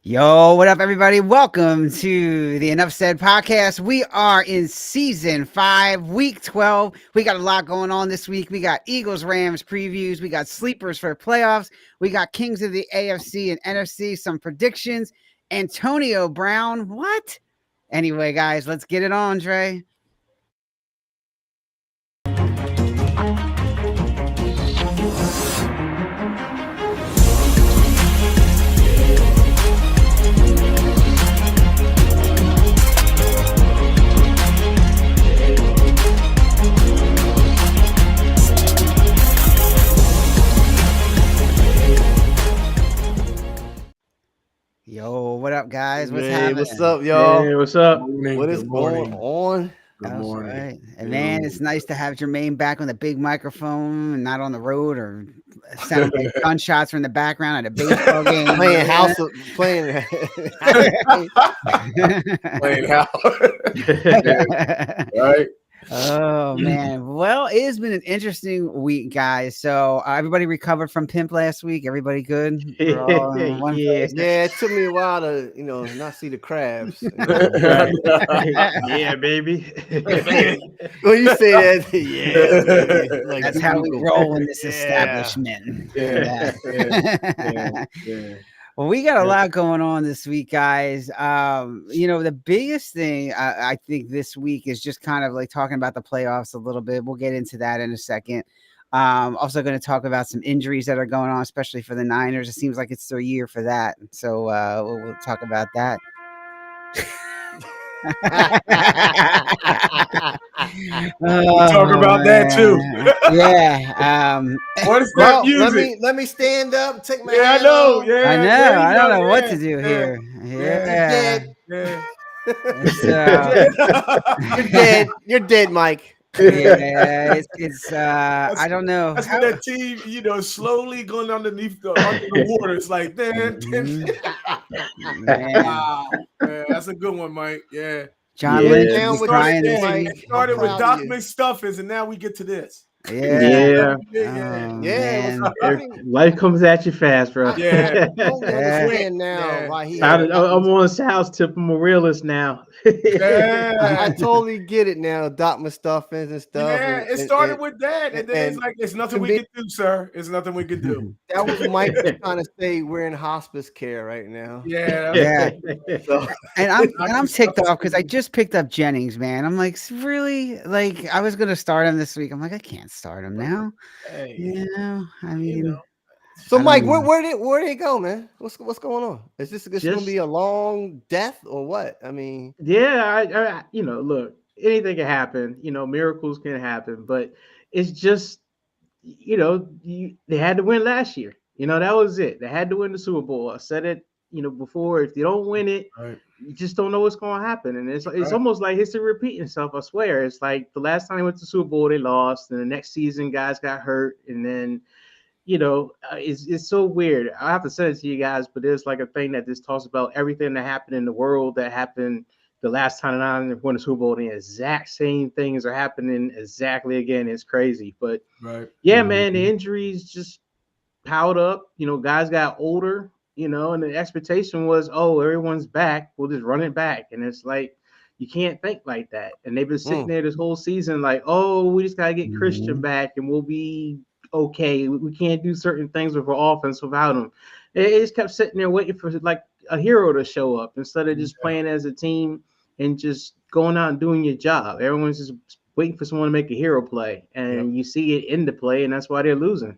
Yo, what up, everybody? Welcome to the Enough Said podcast. We are in season 5, week 12. We got a lot going on this week. We got Eagles Rams previews. We got sleepers for playoffs. We got Kings of the AFC and NFC, some predictions. Antonio Brown, what? Anyway, guys, let's get it on, Trey. Yo, what up, guys? What's happening? What's up, y'all? Hey, what's up? What is going on? Good That's morning. right. And man, it's nice to have Jermaine back on the big microphone and not on the road or sound like gunshots from the background at a baseball game. Playing house, playing. Playing out. Right? Oh man. Well, it has been an interesting week, guys. So everybody recovered from Pimp last week. Everybody good? We're all in one place? Yeah, it took me a while to, not see the crabs. Yeah, baby. When you say that, yeah, like, That's how we roll in this Yeah. establishment. Yeah. Well, we got a lot going on this week, guys. The biggest thing I think this week is just kind of like talking about the playoffs a little bit. We'll get into that in a second. Also going to talk about some injuries that are going on, especially for the Niners. It seems like it's their year for that. So we'll talk about that. Talk about that too. Yeah. What is Well, that music? let me stand up. Take my Yeah, I hat know. off. Yeah, I know. there you I don't go. know what Yeah, to do yeah, here. You're Yeah. dead. You're dead. You're dead, Mike. Yeah, it's I don't know. That's when that team, slowly going underneath under the water. It's like, wow, yeah, that's a good one, Mike. Yeah, John Yeah. Lynch Down was with crying you, this Mike. week. it started I'm with proud Doc of you. McStuffins, and now we get to this. Yeah. Yeah. Oh, Yeah, man. Life comes at you fast, bro. Yeah. Don't Yeah. understand now Yeah. why he. I'm on Sal's tip. I'm a realist now. Yeah. I totally get it now. Doc Mustaphins and stuff. Yeah, it started with that, and then it's and like, it's nothing to we me- can do, sir. It's nothing we can do. that was Mike trying to say we're in hospice care right now. Yeah, Yeah. So, And I'm ticked off because I just picked up Jennings, man. I'm like, really? Like, I was gonna start him this week. I'm like, I can't start him now. hey, I mean, know. so I Mike, don't know. where did it go, man? What's going on? Is this going to Just- be a long death or what? I mean, Yeah, I look, anything can happen. Miracles can happen, but it's just, they had to win last year. That was it. They had to win the Super Bowl. I said it, before. If you don't win it, Right. you just don't know what's going to happen. And it's Right. almost like history repeating itself. I swear. It's like the last time they went to the Super Bowl, they lost. And the next season, guys got hurt. And then, it's so weird. I have to say it to you guys, but there's like a thing that just talks about everything that happened in the world that happened the last time the Niners won the Super Bowl. The exact same things are happening exactly again. It's crazy. But Right. yeah, man, the injuries just piled up. Guys got older, and the expectation was, oh, everyone's back. We'll just run it back. And it's like, you can't think like that. And they've been sitting there this whole season like, oh, we just got to get Christian back and we'll be okay. We can't do certain things with our offense without him. They just kept sitting there waiting for like a hero to show up instead of just playing as a team and just going out and doing your job. Everyone's just waiting for someone to make a hero play. And you see it in the play, and that's why they're losing.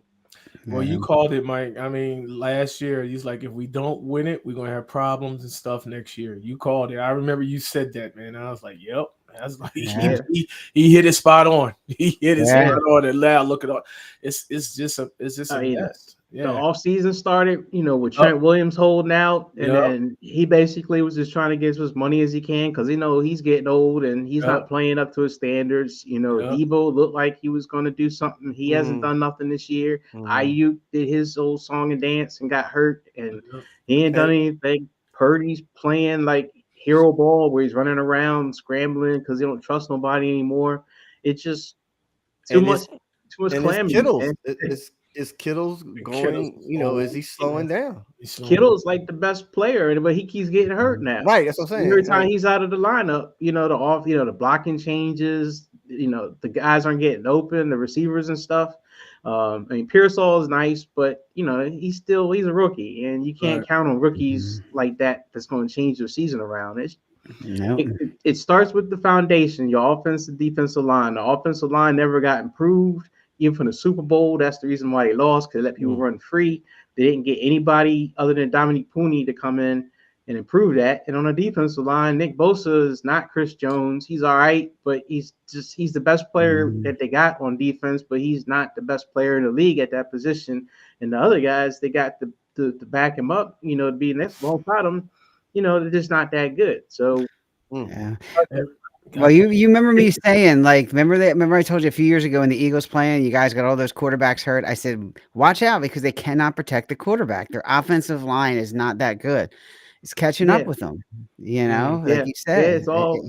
Well, you called it, Mike. I mean, last year, he's like, if we don't win it, we're gonna have problems and stuff next year. You called it. I remember you said that, man. I was like, yep. That's like he hit it spot on. He hit it spot on and loud. Look at all. It's just a mess. The offseason started, with Trent Williams holding out, and then he basically was just trying to get as much money as he can because he's getting old and he's not playing up to his standards. Debo looked like he was going to do something. He hasn't done nothing this year. Ayuk did his old song and dance and got hurt, and he ain't done anything. Purdy's playing like hero ball where he's running around scrambling because he don't trust nobody anymore. It's just too much calamity. is Kittle's going? Kittle's Is he slowing down? Kittle's like the best player, but he keeps getting hurt now. Right, that's what I'm saying. Every time he's out of the lineup, the blocking changes. The guys aren't getting open, the receivers and stuff. Pearsall is nice, but he's a rookie, and you can't count on rookies like that. That's going to change your season around. It starts with the foundation, your offensive defensive line. The offensive line never got improved, even from the Super Bowl. That's the reason why they lost, because they let people run free. They didn't get anybody other than Dominique Pooney to come in and improve that. And on the defensive line, Nick Bosa is not Chris Jones. He's all right, but he's the best player that they got on defense, but he's not the best player in the league at that position. And the other guys, they got to back him up, to be next alongside him. They're just not that good. So, yeah. Well, you remember me saying, like, remember I told you a few years ago when the Eagles playing, you guys got all those quarterbacks hurt. I said, watch out, because they cannot protect the quarterback. Their offensive line is not that good. It's catching up with them, like you said. Yeah, it's all,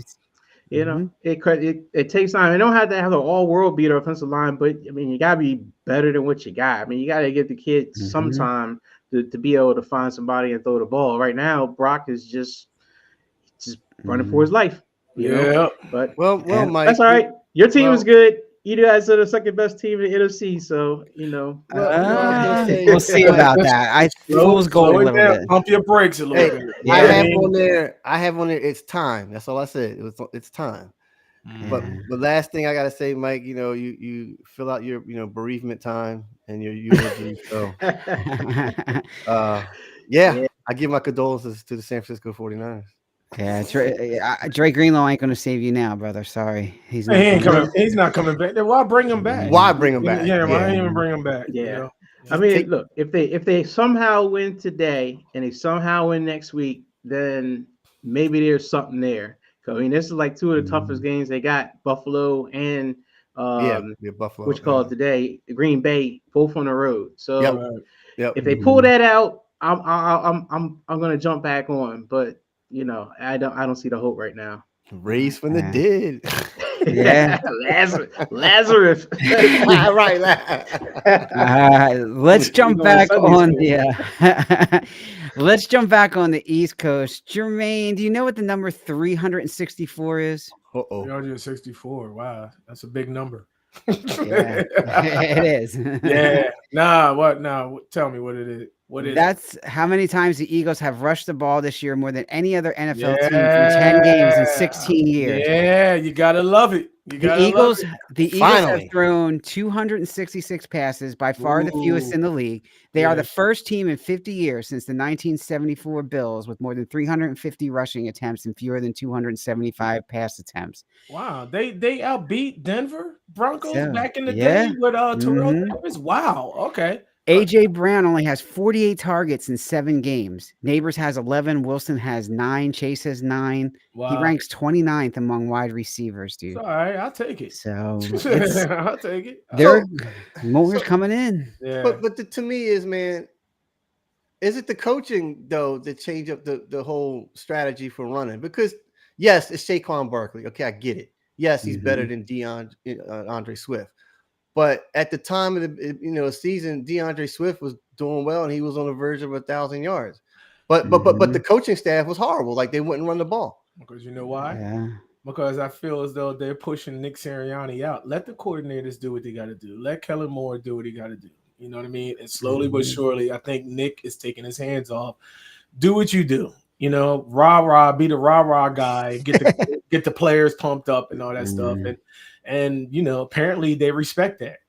it takes time. They don't have to have an all-world beater offensive line, but, you got to be better than what you got. You got to give the kid some time to be able to find somebody and throw the ball. Right now, Brock is just running for his life. But Mike, that's all right. Your team is good. You guys are the second best team in the NFC, so we'll see about that. I fool's gold a little bit. Pump your brakes a little bit. I have on there. It's time. That's all I said. It's time. But the last thing I gotta say, Mike, you fill out your bereavement time and your eulogy. So I give my condolences to the San Francisco 49ers. Yeah, Drake Greenlaw ain't gonna save you now, brother. Sorry, he's not coming back. Then why bring him back? Why bring him back? Yeah, why even bring him back? Yeah. Look, if they somehow win today and they somehow win next week, then maybe there's something there. This is like two of the toughest games they got. Buffalo and Buffalo. Which called today, Green Bay, both on the road. So if they pull that out, I'm gonna jump back on, but. I don't see the hope right now. Raised from the dead. Yeah. Lazarus. Right. Let's jump back on let's jump back on the East Coast. Jermaine, do you know what the number 364 is? 364. Wow, that's a big number. Yeah, it is. Yeah. Tell me what it is. That's how many times the Eagles have rushed the ball this year, more than any other NFL team through 10 games in 16 years. Yeah, you gotta love it. The Eagles have thrown 266 passes, by far the fewest in the league. They are the first team in 50 years since the 1974 Bills with more than 350 rushing attempts and fewer than 275 pass attempts. Wow, they outbeat Denver Broncos back in the day with Terrell Davis. Wow, okay. A.J. Brown only has 48 targets in 7 games. Neighbors has 11. Wilson has 9. Chase has 9. Wow. He ranks 29th among wide receivers, dude. It's all right, I'll take it. So I'll take it. More's coming in. Yeah. But to me is, man, is it the coaching though that change up the whole strategy for running? Because yes, it's Saquon Barkley. Okay, I get it. Yes, he's better than DeAndre Swift. But at the time of the season, DeAndre Swift was doing well, and he was on the verge of 1,000 yards. But the coaching staff was horrible; like they wouldn't run the ball. Because you know why? Yeah. Because I feel as though they're pushing Nick Sirianni out. Let the coordinators do what they got to do. Let Kellen Moore do what he got to do. You know what I mean? And slowly but surely, I think Nick is taking his hands off. Do what you do. Rah-rah, be the rah-rah guy, get the players pumped up and all that stuff. And apparently they respect that,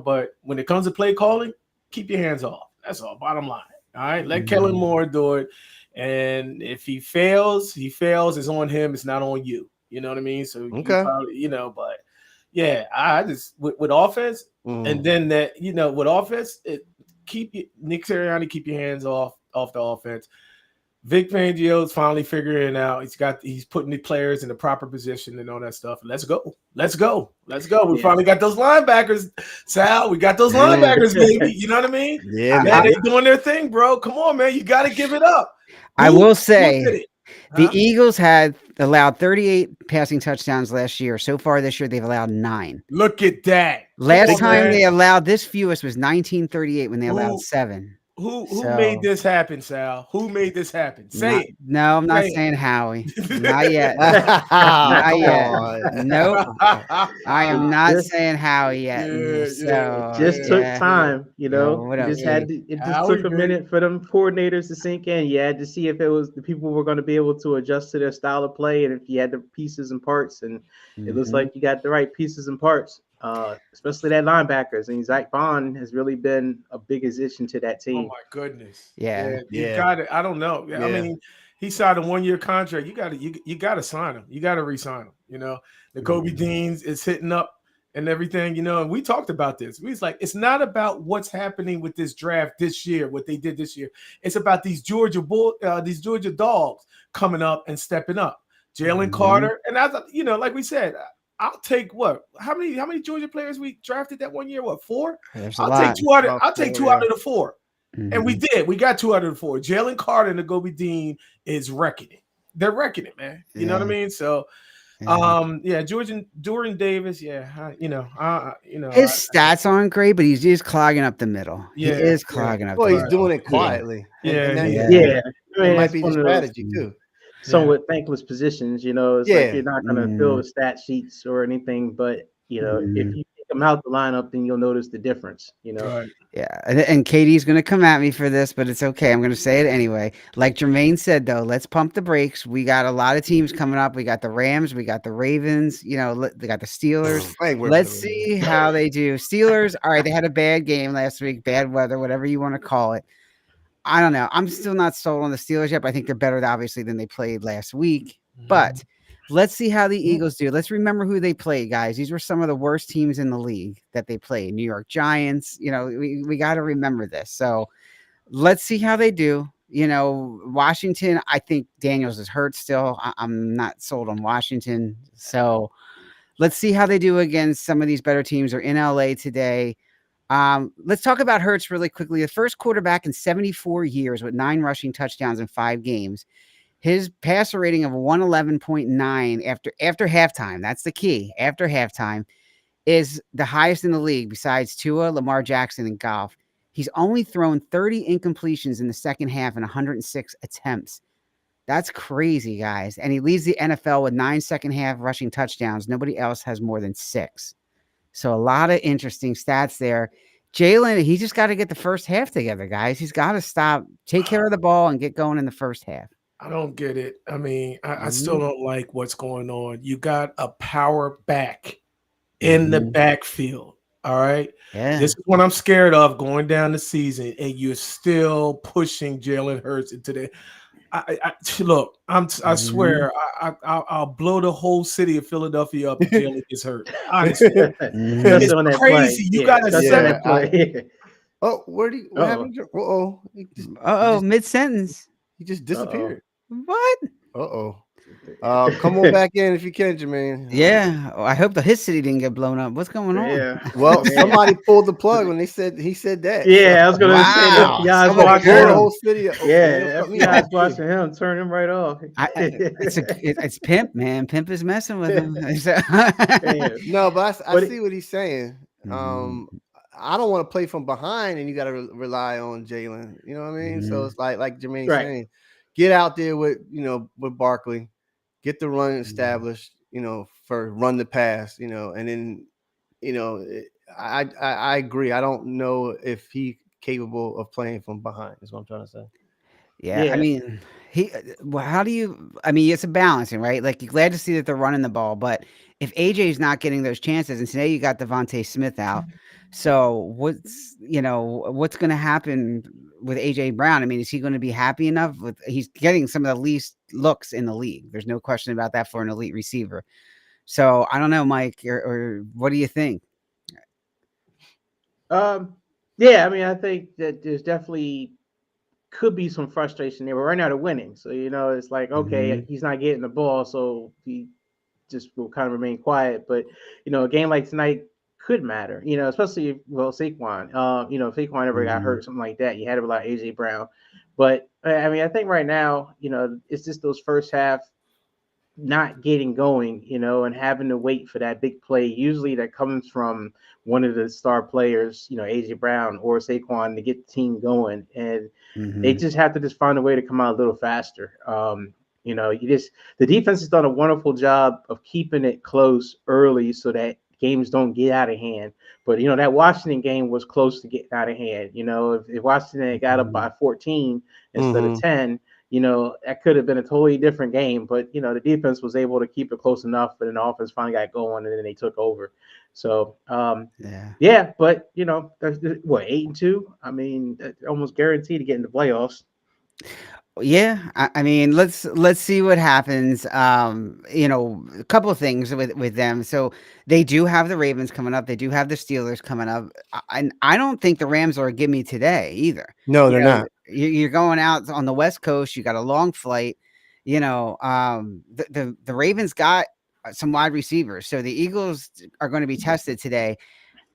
but when it comes to play calling, keep your hands off. That's all, bottom line. All right. Let Kellen Moore do it. And if he fails, it's on him. It's not on you. You know what I mean? So, probably, but yeah, I just, with offense and then that, with offense, Nick Sirianni, keep your hands off the offense. Vic Fangio's finally figuring it out. He's putting the players in the proper position and all that stuff. Let's go. We finally got those linebackers, Sal. We got those linebackers, baby. You know what I mean? Yeah, man, they're doing their thing, bro. Come on, man. You got to give it up. I will say The Huh? Eagles had allowed 38 passing touchdowns last year. So far this year, they've allowed 9. Look at that. Come Last on, time man. they allowed this fewest was 1938 when they allowed Who 7. who made So this happen, Sal? Who made this happen? Say not, it. no, I'm not Say saying Howie. it. Not yet. Come Not yet. on. Nope. I am not Just- saying Howie yet. Yeah, So just yeah, took yeah. time, Yeah, what You up, just Gabe? had to, it just Howie, took a baby. minute for them coordinators to sink in. You had to see if it was the people were going to be able to adjust to their style of play, and if you had the pieces and parts. And it looks Mhm. like you got the right pieces and parts, especially that linebackers. And Zach Bond has really been a big addition to that Oh team. my goodness. Yeah. You Yeah. got it. I don't know. I Yeah. mean, he signed a 1-year contract. You gotta sign him. You gotta re-sign him. You know, the Kobe Mhm. Deans is hitting up and everything, you know, and we talked about this. We was like, it's not about what's happening with this draft this year, what they did this year. It's about these Georgia dogs coming up and stepping up. Jalen Mhm. Carter, and as you know, like we said, I'll take what? How many Georgia players we drafted that 1 year? What, 4? There's a I'll lot. take 2 out of About I'll take 4, 2 out of the 4. And we Mhm. did. We got 2 out of the 4. Jalen Carter and the Kobe Dean is wrecking it. They're wrecking it, man. You know what I Yeah. mean? So, Yeah. Dorian Davis, yeah, His stats aren't great, but he's just clogging up the middle. Yeah, He is yeah. clogging up Well, the he's middle. doing it quietly. And that, Yeah, Yeah. I mean, that might it's be one the of those strategy too. somewhat thankless positions. It's like Yeah. you're not going to fill the stat sheets or anything, but if you take them out the lineup, then you'll notice the difference. right. Yeah, and Katie's gonna come at me for this, but it's okay. I'm gonna say it anyway. Like Jermaine said, though, let's pump the brakes. We got a lot of teams coming up. We got the Rams, we got the Ravens. They got the Steelers. I ain't worried Let's about the see how they do. Steelers, all right. They had a bad game last week, bad weather, whatever you want to call it. I don't know. I'm still not sold on the Steelers yet, but I think they're better, obviously, than they played last week. But let's see how the Eagles do. Let's remember who they played, guys. These were some of the worst teams in the league that they played. New York Giants. We got to remember this. So let's see how they do. Washington, I think Daniels is hurt still. I'm not sold on Washington. So let's see how they do against some of these better teams. They're in LA today. Let's talk about Hurts really quickly. The first quarterback in 74 years with 9 rushing touchdowns in 5 games. His passer rating of 111.9 after halftime, that's the key, after halftime, is the highest in the league besides Tua, Lamar Jackson, and Goff. He's only thrown 30 incompletions in the second half and 106 attempts. That's crazy, guys. And he leads the NFL with 9 second-half rushing touchdowns. Nobody else has more than 6. So a lot of interesting stats there. Jalen, he just got to get the first half together, guys. He's got to take care of the ball, and get going in the first half. I don't get it. I mean, I still don't like what's going on. You got a power back in the backfield. All right. Yeah. This is what I'm scared of going down the season, and you're still pushing Jalen Hurts into the. Look, I swear, I'll blow the whole city of Philadelphia up if Jalen gets hurt. Honestly, Especially on that play. crazy. You got a especially on that seven- play. Oh, what happened? Uh-oh. Mid-sentence. He just disappeared. What? Uh-oh. Come on back in if you can, Jermaine. Yeah. I hope his city didn't get blown up. What's going on? Yeah. Well, somebody pulled the plug when he said that. Yeah, I was gonna say Wow. the FBI's Somebody watching pulled the him. whole city. up. Yeah, Cut me FBI's off. watching him. Turn him right off. It's Pimp, man. Pimp is messing with him. Yeah. No, but I But see what he's saying. I don't want to play from behind, and you got to rely on Jalen. You know what I mean? So it's like Jermaine's Right. saying, get out there with Barkley, get the run established. For run the pass. And then I agree. I don't know if he's capable of playing from behind. Is what I'm trying to say. Yeah, Yeah. I mean, it's a balancing, right? Like, you're glad to see that they're running the ball, but if AJ's not getting those chances, and today you got Devontae Smith out, so what's going to happen with AJ Brown? I mean, is he going to be happy enough he's getting some of the least looks in the league? There's no question about that for an elite receiver. So I don't know, Mike, or what do you think? Yeah, I mean, I think that there's definitely could be some frustration there, but right now they're winning. So, it's like, okay, he's not getting the ball, so he just will kind of remain quiet. But, a game like tonight could matter, especially if, Saquon, if Saquon ever got hurt, something like that, you had to rely on AJ Brown. But I mean, I think right now, it's just those first half not getting going, and having to wait for that big play. Usually that comes from one of the star players, AJ Brown or Saquon, to get the team going. And they just have to just find a way to come out a little faster. The defense has done a wonderful job of keeping it close early so that games don't get out of hand. But that Washington game was close to getting out of hand. If Washington got up by 14 instead of 10, that could have been a totally different game. But the defense was able to keep it close enough, and then the offense finally got going, and then they took over. So yeah. But there's what, 8-2. I mean, almost guaranteed to get in the playoffs. Yeah, I mean, let's see what happens. A couple of things with them. So they do have the Ravens coming up. They do have the Steelers coming up. And I don't think the Rams are a gimme today either. No, they're not. You're going out on the West Coast. You got a long flight. The Ravens got some wide receivers. So the Eagles are going to be tested today.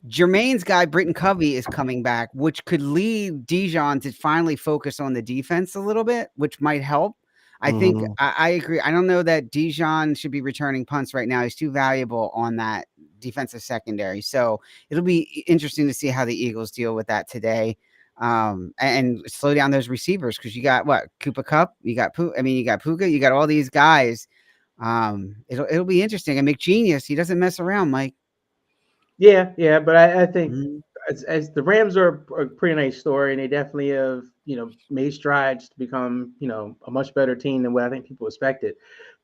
Jermaine's guy, Britton Covey, is coming back, which could lead Dijon to finally focus on the defense a little bit, which might help. I think I agree. I don't know that Dijon should be returning punts right now. He's too valuable on that defensive secondary. So it'll be interesting to see how the Eagles deal with that today, and slow down those receivers, because you got Cooper Kupp, you got Puka, you got all these guys. It'll be interesting. And McGenius, he doesn't mess around, Mike. Yeah, but I think as the Rams are a pretty nice story, and they definitely have made strides to become a much better team than what I think people expected,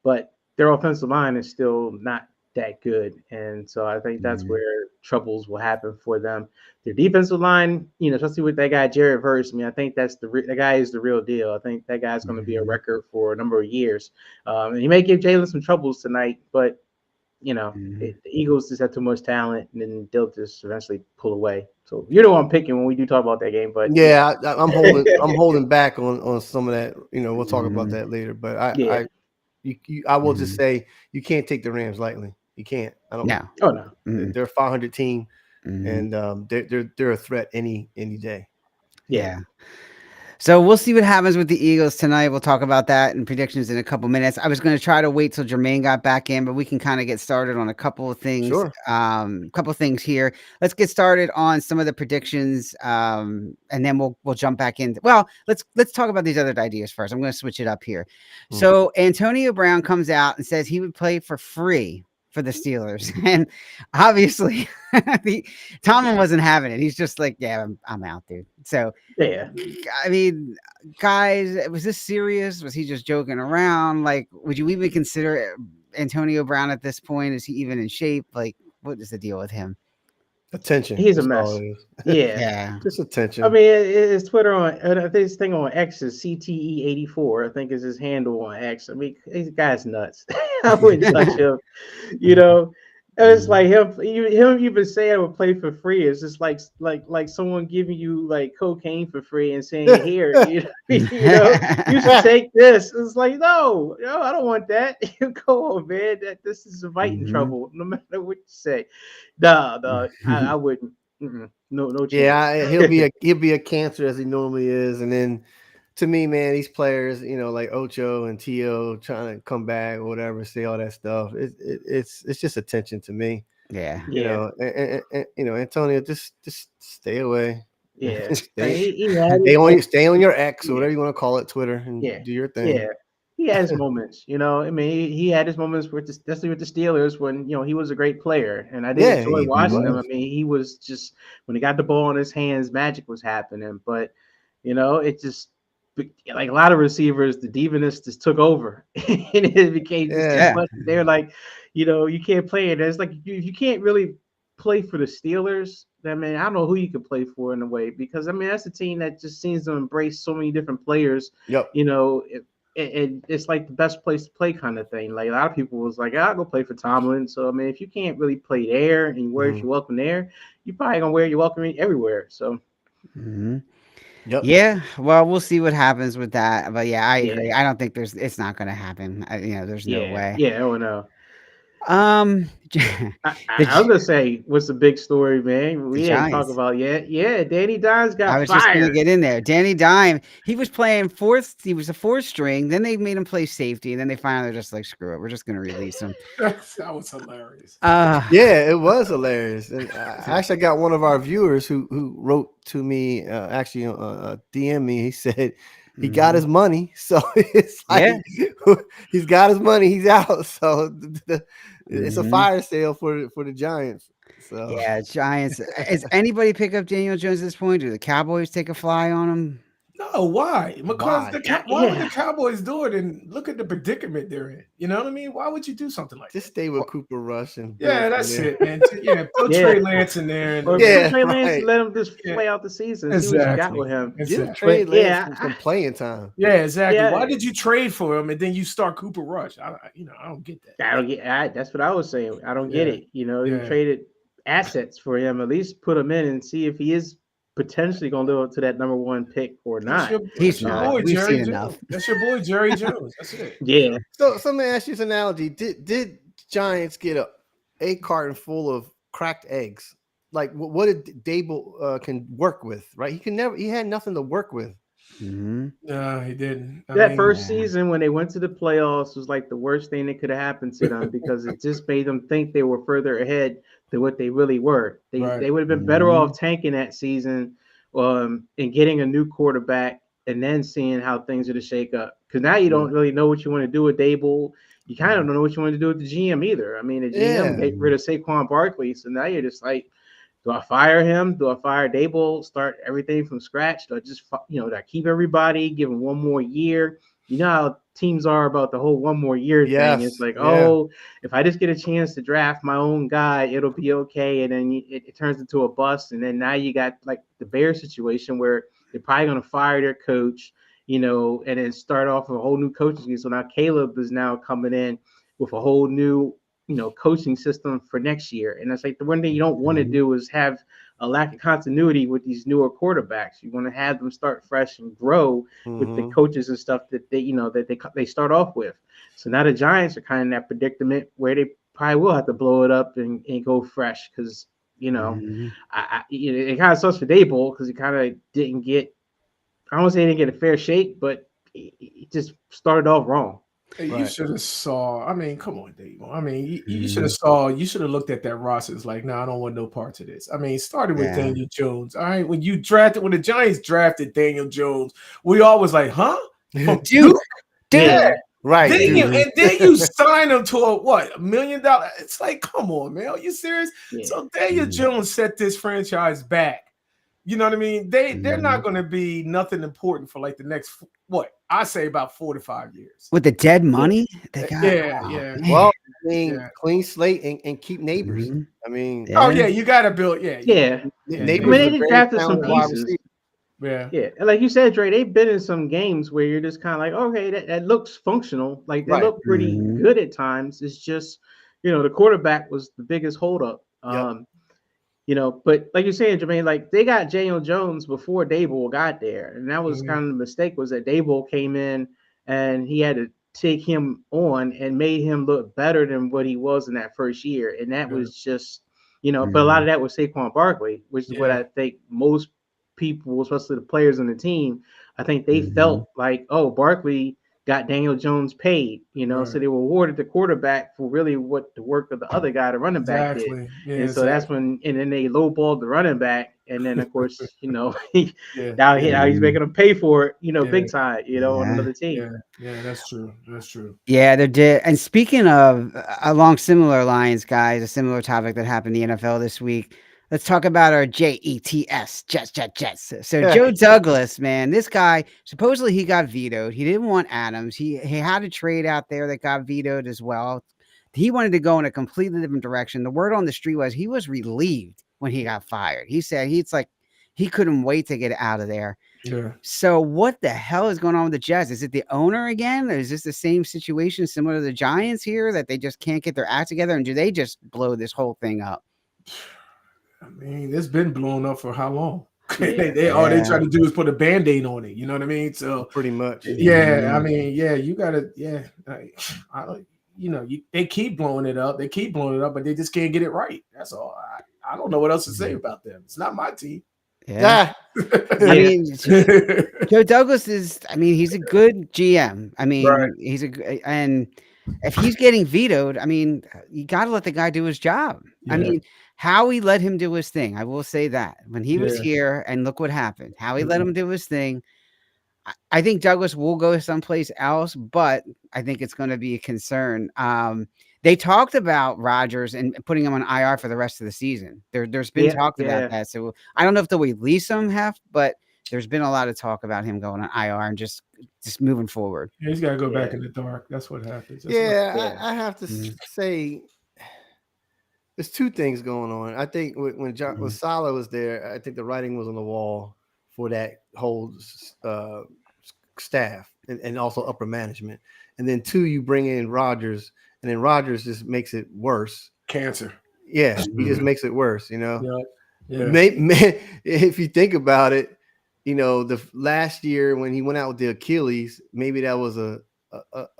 but their offensive line is still not that good, and so I think that's where troubles will happen for them. Their defensive line, especially with that guy Jared Verse, I mean, I think that guy is the real deal. I think that guy's going to be a record for a number of years, and he may give Jalen some troubles tonight, but the Eagles just have too much talent, and then they'll just eventually pull away. So you're the one picking when we do talk about that game. But yeah, I'm holding back on some of that. We'll talk about that later. But I will just say you can't take the Rams lightly. You can't. I don't. No. Oh no. They're a 500 team, and they're a threat any day. Yeah. So we'll see what happens with the Eagles tonight. We'll talk about that and predictions in a couple minutes. I was going to try to wait till Jermaine got back in, but we can kind of get started on a couple of things. Sure. Couple of things here. Let's get started on some of the predictions, and then we'll jump back in. Well, let's talk about these other ideas first. I'm going to switch it up here. So Antonio Brown comes out and says he would play for free for the Steelers, and obviously Tomlin wasn't having it. He's just like, yeah, I'm out, dude. So yeah, I mean, guys, was this serious? Was he just joking around? Like, would you even consider Antonio Brown at this point? Is he even in shape? Like, what is the deal with him? Attention. He's a mess. Yeah. Just attention. I mean, his Twitter I think his thing on X is CTE84. I think is his handle on X. I mean, this guy's nuts. I wouldn't touch him. It's like him even saying I would play for free. It's just like someone giving you like cocaine for free and saying, here, you should take this. It's like, no, I don't want that. Go on, man. This is inviting trouble, no matter what you say. No, I wouldn't. No chance. Yeah, he'll be a cancer as he normally is, and then. To me, man, these players, like Ocho and Tio trying to come back or whatever, say all that stuff. It's just attention to me. Yeah. Antonio, just stay away. Yeah. stay on your X or whatever you want to call it, Twitter, and do your thing. Yeah. He had his moments, I mean, he had his moments especially with the Steelers when, he was a great player, and I did enjoy watching him. I mean, he was just, when he got the ball in his hands, magic was happening. But, it just, like a lot of receivers, the diviness just took over, and it became just much. They're like, you can't play it. It's like you can't really play for the Steelers. I mean, I don't know who you could play for in a way, because I mean that's a team that just seems to embrace so many different players. Yep. It's like the best place to play kind of thing. Like a lot of people was like, I'll go play for Tomlin. So I mean, if you can't really play there and you wear your welcome there, you probably gonna wear your welcome everywhere. So. Yep. Yeah, well, we'll see what happens with that. But yeah, I agree. I don't think it's not going to happen. There's no way. Yeah, oh no. I was gonna say, what's the big story, man? We didn't talk Giants. about yet. Yeah, Danny Dimes got I was just gonna fired. get in there. Danny Dime, he was playing fourth. He was a fourth string. Then they made him play safety, and then they finally just like, screw it, we're just gonna release him. That was hilarious. Yeah, it was hilarious. And I actually got one of our viewers who wrote to me, DM me. He said he got his money, so it's like he's got his money, he's out. So it's a fire sale for the Giants. So yeah, Giants. Is anybody pick up Daniel Jones at this point? Do the Cowboys take a fly on him? No, why? Because why would Yeah. the Cowboys do it? And look at the predicament they're in. You know what I mean? Why would you do something like just that? stay with Cooper Rush and Yeah, build that's from there. it, man. Yeah, put Trey Lance in there. And, Or Yeah, Trey Lance, right. let him just play out the season. See what you got with him. Give Exactly. Trey But, yeah, Lance some playing time. Yeah, exactly. Yeah. Why did you trade for him and then you start Cooper Rush? I don't get that. I don't get. That's what I was saying. I don't get Yeah. it. You know, you Yeah. traded assets for him. At least put him in and see if he is potentially going to live up to that number one pick or not. He's your not. boy, We've Jerry seen Jones. enough. That's your boy, Jerry Jones. That's it. Yeah. So let me ask you this analogy. Did Giants get a carton full of cracked eggs? Like what did Dable can work with, right? He had nothing to work with. No, he didn't. That first season when they went to the playoffs was like the worst thing that could have happened to them because it just made them think they were further ahead than what they really were. They would have been better off tanking that season and getting a new quarterback and then seeing how things are to shake up. Because now you don't really know what you want to do with Dable. You kind of don't know what you want to do with the GM either. I mean, the GM get rid of Saquon Barkley, so now you're just like, do I fire him? Do I fire Dable? Start everything from scratch? Do I just, do I keep everybody, give him one more year? You know how teams are about the whole one more year thing. It's like, if I just get a chance to draft my own guy, it'll be okay. And then it turns into a bust. And then now you got like the Bears situation where they're probably going to fire their coach, and then start off a whole new coaching scheme. So now Caleb is now coming in with a whole new coaching system for next year. And it's like the one thing you don't want to do is have a lack of continuity with these newer quarterbacks. You want to have them start fresh and grow with the coaches and stuff that they start off with. So now the Giants are kind of in that predicament where they probably will have to blow it up and go fresh because, it kind of sucks for Dable because he kind of didn't get, I don't want to say he didn't get a fair shake, but he just started off wrong. Hey, you should have saw. I mean, come on, Dave. I mean, you should have saw. You should have looked at that roster. It's like, no, I don't want no parts of this. I mean, started with Daniel Jones. All right, when the Giants drafted Daniel Jones, we all was like, huh? Dude. Yeah. Right. And then you sign him to $1 million. It's like, come on, man. Are you serious? Yeah. So Daniel Jones set this franchise back. You know what I mean? They're not going to be nothing important for like the next I say about 4 to 5 years with the dead money. They got, yeah. Well, clean slate and keep neighbors. I mean, you got to build. Neighbors. I mean, they drafted some pieces. Yeah. And like you said, Dre, they've been in some games where you're just kind of like, okay, that looks functional. Like they look pretty good at times. It's just, the quarterback was the biggest holdup. But like you're saying, Jermaine, like they got Daniel Jones before Dable got there. And that was kind of the mistake was that Dable came in and he had to take him on and made him look better than what he was in that first year. And that was just, but a lot of that was Saquon Barkley, which is what I think most people, especially the players on the team, I think they felt like, oh, Barkley got Daniel Jones paid, so they awarded the quarterback for really what the work of the other guy, the running back did. And so that's when, and then they lowballed the running back. And then of course, now he's making them pay for it, big time, on another team. Yeah, that's true. That's true. Yeah, they did. And speaking of along similar lines, guys, a similar topic that happened in the NFL this week. Let's talk about our Jets, Jets. So Joe Douglas, man, this guy, supposedly he got vetoed. He didn't want Adams. He had a trade out there that got vetoed as well. He wanted to go in a completely different direction. The word on the street was he was relieved when he got fired. He said he couldn't wait to get out of there. Yeah. So what the hell is going on with the Jets? Is it the owner again? Or is this the same situation similar to the Giants here that they just can't get their act together? And do they just blow this whole thing up? I mean, it's been blown up for how long? All they try to do is put a Band-Aid on it. You know what I mean? So pretty much. Yeah. I mean, you gotta, they keep blowing it up. They keep blowing it up, but they just can't get it right. That's all. I don't know what else to say about them. It's not my team. Yeah. I mean, Joe Douglas is. I mean, he's a good GM. I mean, and if he's getting vetoed, I mean, you got to let the guy do his job. I mean, Howie let him do his thing. I will say that when he was here, and look what happened. Howie let him do his thing. I think Douglas will go someplace else, but I think it's going to be a concern. They talked about Rodgers and putting him on IR for the rest of the season. There's been talk about that. So I don't know if they'll release him, but there's been a lot of talk about him going on IR and just moving forward. Yeah, he's got to go back in the dark. That's what happens. I have to say there's two things going on. I think when Saleh was there, I think the writing was on the wall for that whole staff and also upper management. And then two, you bring in Rodgers, and then Rodgers just makes it worse. Cancer. Yeah, he just makes it worse, Yeah. If you think about it, the last year when he went out with the Achilles, maybe that was a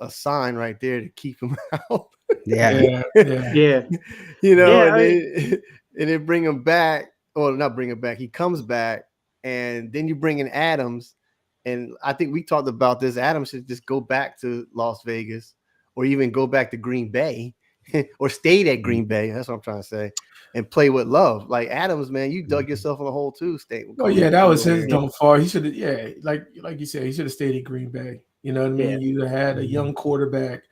sign right there to keep him out. Yeah. And then bring him back, or not bring him back. He comes back, and then you bring in Adams. And I think we talked about this. Adams should just go back to Las Vegas, or even go back to Green Bay, or stayed at Green Bay. That's what I'm trying to say, and play with Love. Like Adams, man, you dug yourself in a hole too. That was his downfall. He should have, like you said, he should have stayed at Green Bay. You know what I mean? You had a young quarterback,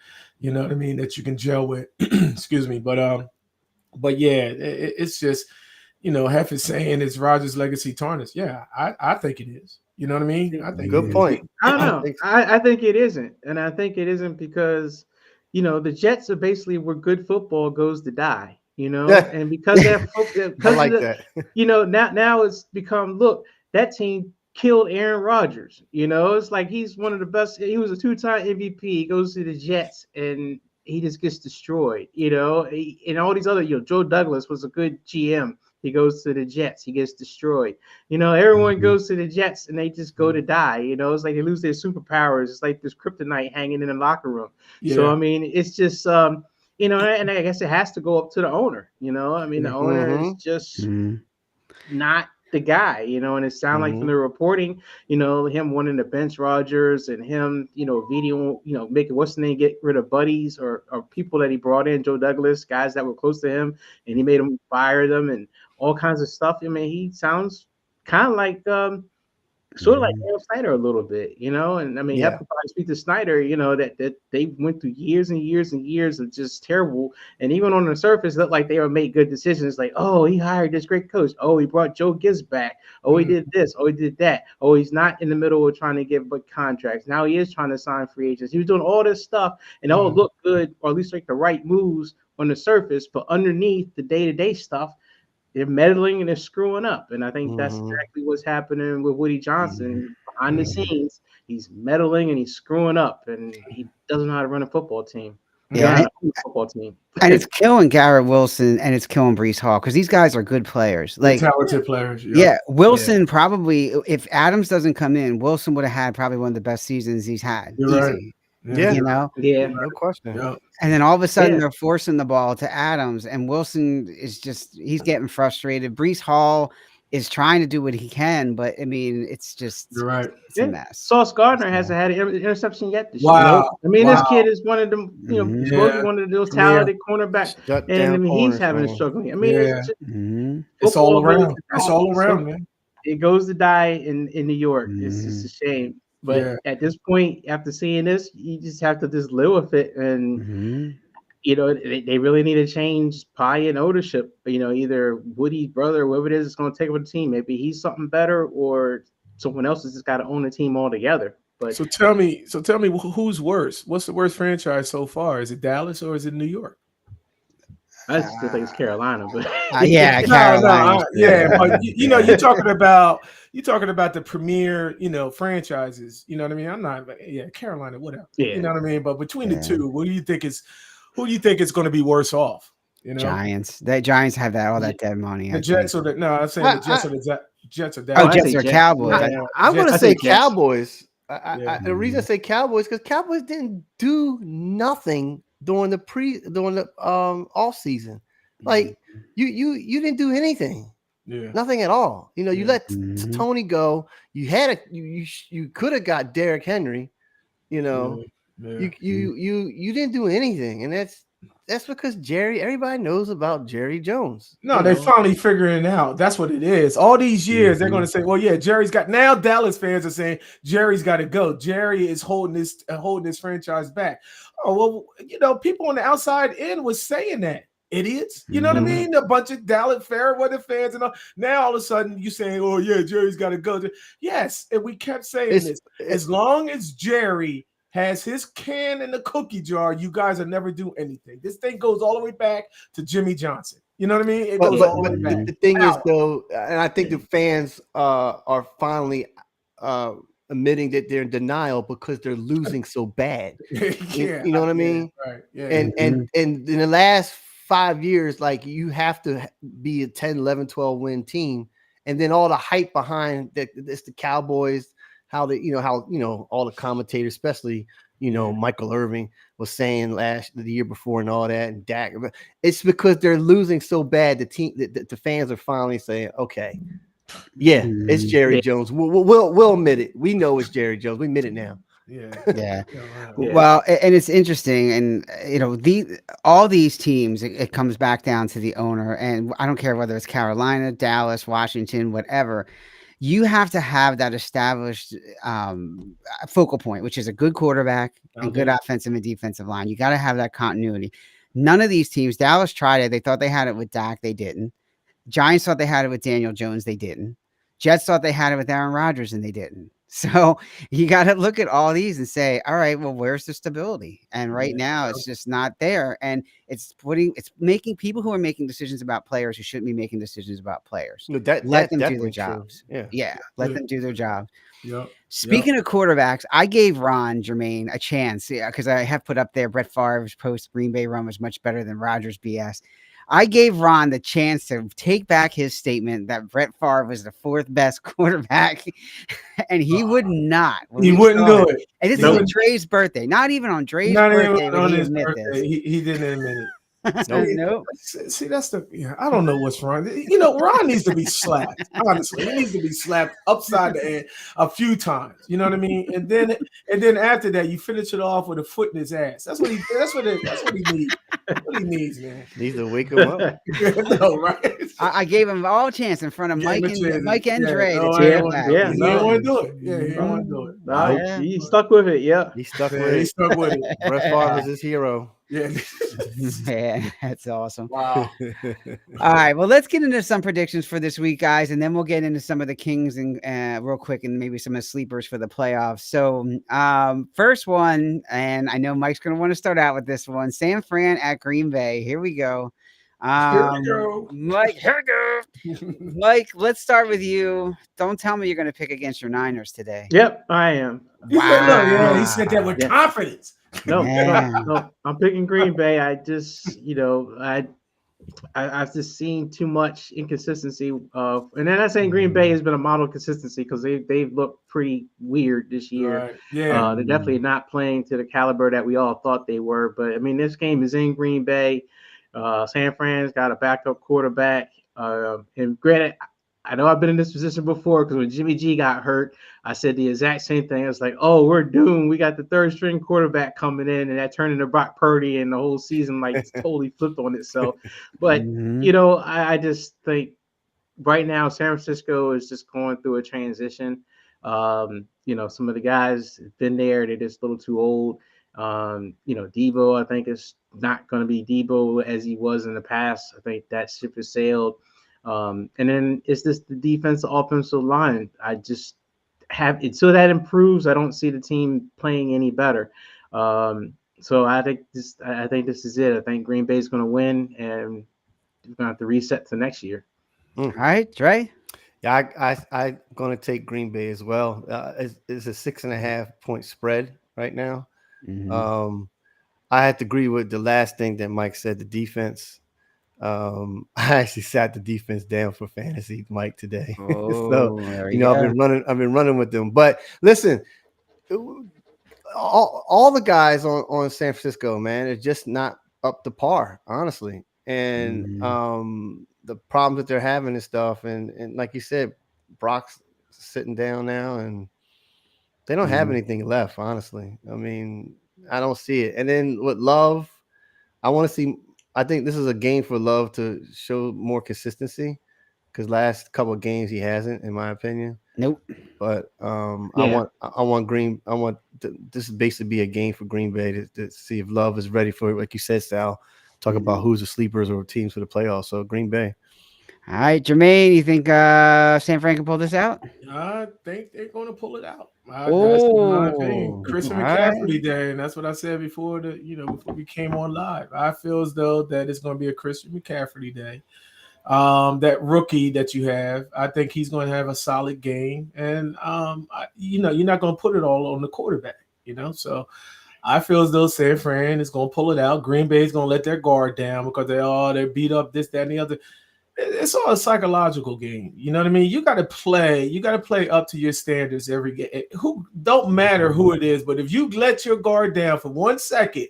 you know what I mean, that you can gel with. Excuse me, but it's just, half is saying it's Rodgers' legacy tarnished. Yeah, I think it is. You know what I mean? I think good point. I don't know. I think it isn't, and I think it isn't because the Jets are basically where good football goes to die. And because they're I like that. Now it's become, look, that team killed Aaron Rodgers. It's like he's one of the best. He was a 2-time MVP. He goes to the Jets and he just gets destroyed. And all these other, Joe Douglas was a good GM. He goes to the Jets. He gets destroyed. Everyone goes to the Jets and they just go to die. It's like they lose their superpowers. It's like this kryptonite hanging in the locker room. Yeah. So, I mean, it's just, and I guess it has to go up to the owner. The owner is just not the guy, and it sounded like from the reporting, him wanting to bench Rodgers and him, video, making what's the name, get rid of buddies or people that he brought in, Joe Douglas, guys that were close to him, and he made him fire them and all kinds of stuff. I mean, he sounds kind of like sort of like Daniel Snyder a little bit, and I mean, you have to probably speak to Snyder, that they went through years and years and years of just terrible, and even on the surface, looked like they were made good decisions. Like, oh, he hired this great coach. Oh, he brought Joe Gibbs back. Oh, he did this. Oh, he did that. Oh, he's not in the middle of trying to give big contracts. Now he is trying to sign free agents. He was doing all this stuff, and it all looked good, or at least like the right moves on the surface, but underneath the day-to-day stuff, they're meddling and they're screwing up. And I think that's exactly what's happening with Woody Johnson. Behind the scenes, he's meddling and he's screwing up, and he doesn't know how to run a football team. And it's killing Garrett Wilson and it's killing Breece Hall because these guys are good players. Like talented players. Wilson probably, if Adams doesn't come in, Wilson would have had probably one of the best seasons he's had. Right. Yeah, no question. Yeah. And then all of a sudden they're forcing the ball to Adams, and Wilson is he's getting frustrated. Breece Hall is trying to do what he can, but I mean, it's just it's a mess. Sauce Gardner hasn't had an interception yet this year. Wow. I mean, this kid is one of them, one of those talented cornerbacks, and I mean, he's having a struggle. I mean, it's all around. It's all around, man. It goes to die in New York. It's just a shame. But at this point, after seeing this, you just have to just live with it. And, they really need to change probably in ownership. Either Woody's brother, whoever it is going to take over the team. Maybe he's something better, or someone else has just got to own the team altogether. But so tell me, who's worse? What's the worst franchise so far? Is it Dallas or is it New York? I still think it's Carolina, but Carolina. But you're talking about the premier, franchises. You know what I mean? I'm not, Carolina, whatever. Yeah. You know what I mean? But between the two, who do you think is going to be worse off? Giants. The Giants have all that dead money. The Jets or I'm saying the Jets or the Jets or Dallas. Jets or Cowboys. I'm going to say Cowboys. The reason I say Cowboys because Cowboys didn't do nothing during the off season. Like you didn't do anything. Yeah. Nothing at all. You know, you let Mhm. Tony go. You had you could have got Derrick Henry. You know, Yeah. you didn't do anything, and that's because everybody knows about Jerry Jones. No, you they know? finally figuring it out. That's what it is. All these years, they're going to say, "Well, yeah, Jerry's got." Now Dallas fans are saying Jerry's got to go. Jerry is holding this franchise back. Oh well, you know, people on the outside in was saying that. Idiots, you know what I mean? A bunch of Dallas Fairweather fans and all. Now all of a sudden you saying, "Oh yeah, Jerry's got to go." Yes, and we kept saying this. As long as Jerry has his can in the cookie jar, you guys will never do anything. This thing goes all the way back to Jimmy Johnson. You know what I mean? It goes all the way back. The thing is, though, and I think the fans are finally admitting that they're in denial because they're losing so bad. Yeah, you know what I mean? Right. Yeah. And in the last 5 years, like you have to be a 10, 11, 12 win team. And then all the hype behind it's the Cowboys, how all the commentators, especially, Michael Irving was saying the year before and all that, and Dak. It's because they're losing so bad. The fans are finally saying, okay, yeah, it's Jerry Jones. We'll admit it. We know it's Jerry Jones. We admit it now. Yeah. Well, and it's interesting, and all these teams, it comes back down to the owner, and I don't care whether it's Carolina, Dallas, Washington, whatever. You have to have that established focal point, which is a good quarterback and good offensive and defensive line. You got to have that continuity. None of these teams, Dallas tried it. They thought they had it with Dak. They didn't. Giants thought they had it with Daniel Jones. They didn't. Jets thought they had it with Aaron Rodgers, and they didn't. So you got to look at all these and say, all right, well, where's the stability? And right now it's just not there. And it's making people who are making decisions about players who shouldn't be making decisions about players. No, let them do their jobs. Yeah. Let them do their job. Yep. Speaking of quarterbacks, I gave Ron Jermaine a chance because I have put up there Brett Favre's post Green Bay run was much better than Rodgers BS. I gave Ron the chance to take back his statement that Brett Favre was the fourth best quarterback, and he would not. He wouldn't do it. And this is on Dre's birthday. Not even on Dre's birthday would he admit this. He didn't admit it. Nope. See, that's I don't know what's wrong. Ron needs to be slapped. Honestly, he needs to be slapped upside the head a few times. You know what I mean? And then after that, you finish it off with a foot in his ass. That's what he needs. What he needs, man. Needs to wake him up. No, right? I gave him all chance in front of Mike and Dre. He don't want to do it. Yeah, he don't want to do it. No, he stuck with it. Yeah, he stuck with it. Brett Favre is his hero. Yeah. Man, that's awesome. Wow. All right, well, let's get into some predictions for this week, guys, and then we'll get into some of the Kings and real quick, and maybe some of the sleepers for the playoffs. So, first one, and I know Mike's going to want to start out with this one: San Fran at Green Bay. Here we go. Mike, here we go. Mike, let's start with you. Don't tell me you're going to pick against your Niners today. Yep, I am. Wow. He said that with confidence. No, I'm picking Green Bay. I just, I've just seen too much inconsistency and then I'm saying Green Bay has been a model of consistency because they've looked pretty weird this year. Right. Yeah, they're definitely not playing to the caliber that we all thought they were. But I mean, this game is in Green Bay. San Fran's got a backup quarterback, and granted, I know I've been in this position before because when Jimmy G got hurt, I said the exact same thing. I was like, oh, we're doomed. We got the third string quarterback coming in, and that turned into Brock Purdy, and the whole season totally flipped on itself. But, I just think right now San Francisco is just going through a transition. Some of the guys have been there. They're just a little too old. Debo, I think, is not going to be Debo as he was in the past. I think that ship has sailed. And then it's just the defensive offensive line. I just have until that improves, I don't see the team playing any better. So I think this is it. I think Green Bay is going to win, and we're going to have to reset to next year. All right, Dre. Yeah, I'm going to take Green Bay as well. It's a 6.5 point spread right now. Mm-hmm. I have to agree with the last thing that Mike said. The defense. I actually sat the defense down for fantasy, Mike, today. So I've been running with them. But listen, all the guys on San Francisco, man, are just not up to par, honestly. And the problems that they're having and stuff, and like you said, Brock's sitting down now, and they don't have anything left, honestly. I mean, I don't see it. And then with Love, I want to see. I think this is a game for Love to show more consistency, because last couple of games he hasn't, in my opinion. Nope. But I want this is basically be a game for Green Bay to see if Love is ready for it. Like you said, Sal, talk about who's the sleepers or teams for the playoffs. So Green Bay. All right, Jermaine, you think San Fran can pull this out? I think they're going to pull it out. That's my Oh, opinion. Christian all McCaffrey Day, and that's what I said before before we came on live. I feel as though that it's going to be a Christian McCaffrey Day. That rookie that you have, I think he's going to have a solid game, and you're not going to put it all on the quarterback, So I feel as though San Fran is going to pull it out. Green Bay is going to let their guard down because they're beat up, this, that, and the other. It's all a psychological game. You know what I mean? You got to play up to your standards every game. Who don't matter who it is, but if you let your guard down for 1 second,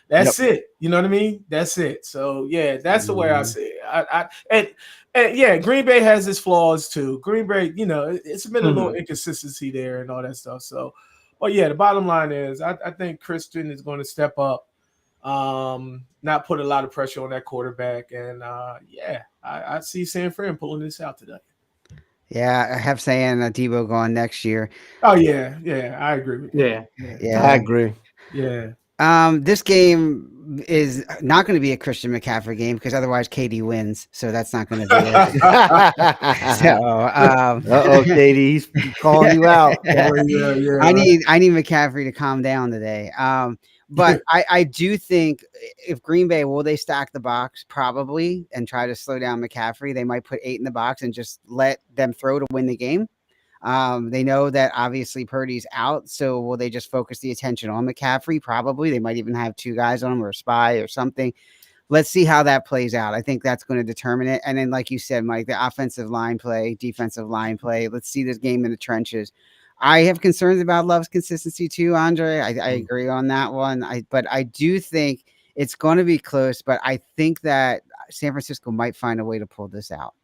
that's it. You know what I mean? That's it. So yeah, that's the way I see it. And yeah, Green Bay has its flaws too. Green Bay, it's been a little inconsistency there and all that stuff. So, but yeah, the bottom line is I think Christian is going to step up, not put a lot of pressure on that quarterback, and I see San Fran pulling this out today. Yeah, I have saying Debo going next year. Oh yeah, I agree with you. Yeah, I agree. Yeah. This game is not going to be a Christian McCaffrey game because otherwise KD wins. So that's not going to be it. KD, he's calling you out. Yeah. I need McCaffrey to calm down today. But I do think if Green Bay, will they stack the box? Probably, and try to slow down McCaffrey. They might put 8 in the box and just let them throw to win the game. They know that obviously Purdy's out, so will they just focus the attention on McCaffrey? Probably. They might even have 2 guys on him or a spy or something. Let's see how that plays out. I think that's going to determine it. And then, like you said, Mike, the offensive line play, defensive line play. Let's see this game in the trenches. I have concerns about Love's consistency too, Andre. I agree on that one. But I do think it's going to be close. But I think that San Francisco might find a way to pull this out.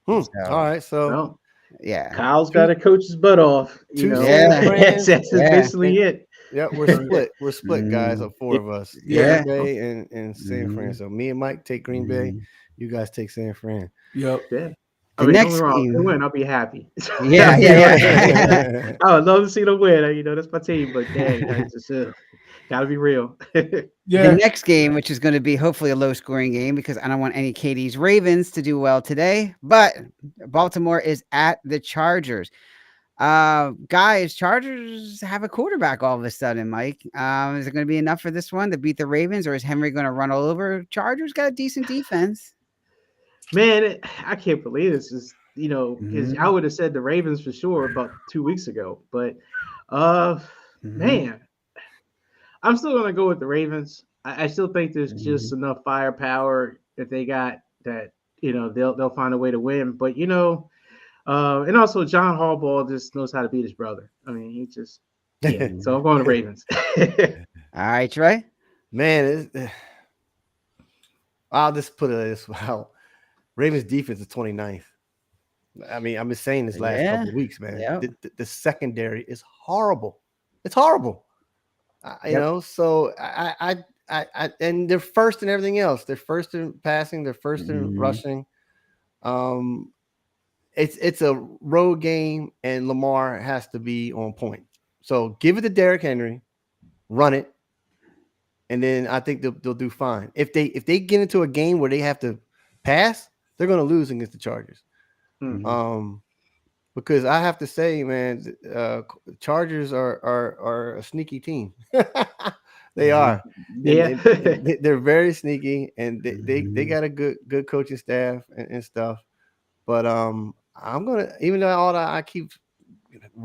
So, all right, so. Yeah, Kyle's got to coach his butt off. That's basically it. Yeah, we're split, guys. Of 4 of us. Green Bay and San Fran. So me and Mike take Green Bay. You guys take San Fran. Yep. Yeah. The next game, they win, I'll be happy. Yeah. I would love to see them win. That's my team. But dang, just gotta be real. The next game, which is going to be hopefully a low-scoring game because I don't want any KD's Ravens to do well today. But Baltimore is at the Chargers. Guys, Chargers have a quarterback all of a sudden, Mike. Is it going to be enough for this one to beat the Ravens, or is Henry going to run all over? Chargers got a decent defense. Man, I can't believe this is, because I would have said the Ravens for sure about 2 weeks ago. But, man, I'm still going to go with the Ravens. I still think there's just enough firepower that they got that, they'll find a way to win. But, and also John Harbaugh just knows how to beat his brother. I mean, he just, so I'm going to Ravens. All right, Trey. Man, I'll just put it this way. Ravens defense is 29th. I mean, I've been saying this last couple of weeks, man. Yeah. The secondary is horrible. It's horrible. So I and they're first in everything else. They're first in passing. They're first in rushing. It's a road game, and Lamar has to be on point. So give it to Derrick Henry, run it, and then I think they'll do fine. If they get into a game where they have to pass, they're going to lose against the Chargers. Because I have to say, man, Chargers are a sneaky team. They are. Yeah. They're very sneaky, and they got a good coaching staff and stuff. But I'm going to, even though all that I keep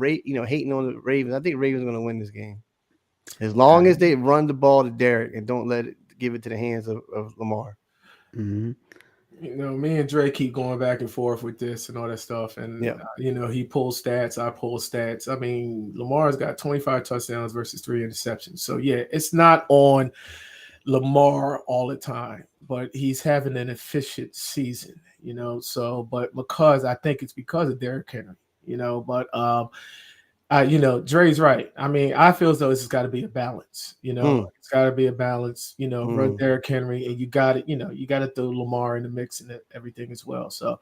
hating on the Ravens, I think Ravens are going to win this game. As long as they run the ball to Derrick and don't give it to the hands of Lamar. Me and Dre keep going back and forth with this and all that stuff. And, he pulls stats, I pull stats. I mean, Lamar's got 25 touchdowns versus 3 interceptions. So, yeah, it's not on Lamar all the time, but he's having an efficient season, but I think it's because of Derrick Henry, Dre's right. I mean, I feel as though it's got to be a balance. It's got to be a balance. Run Derrick Henry, and you got it. You got to throw Lamar in the mix and everything as well. So,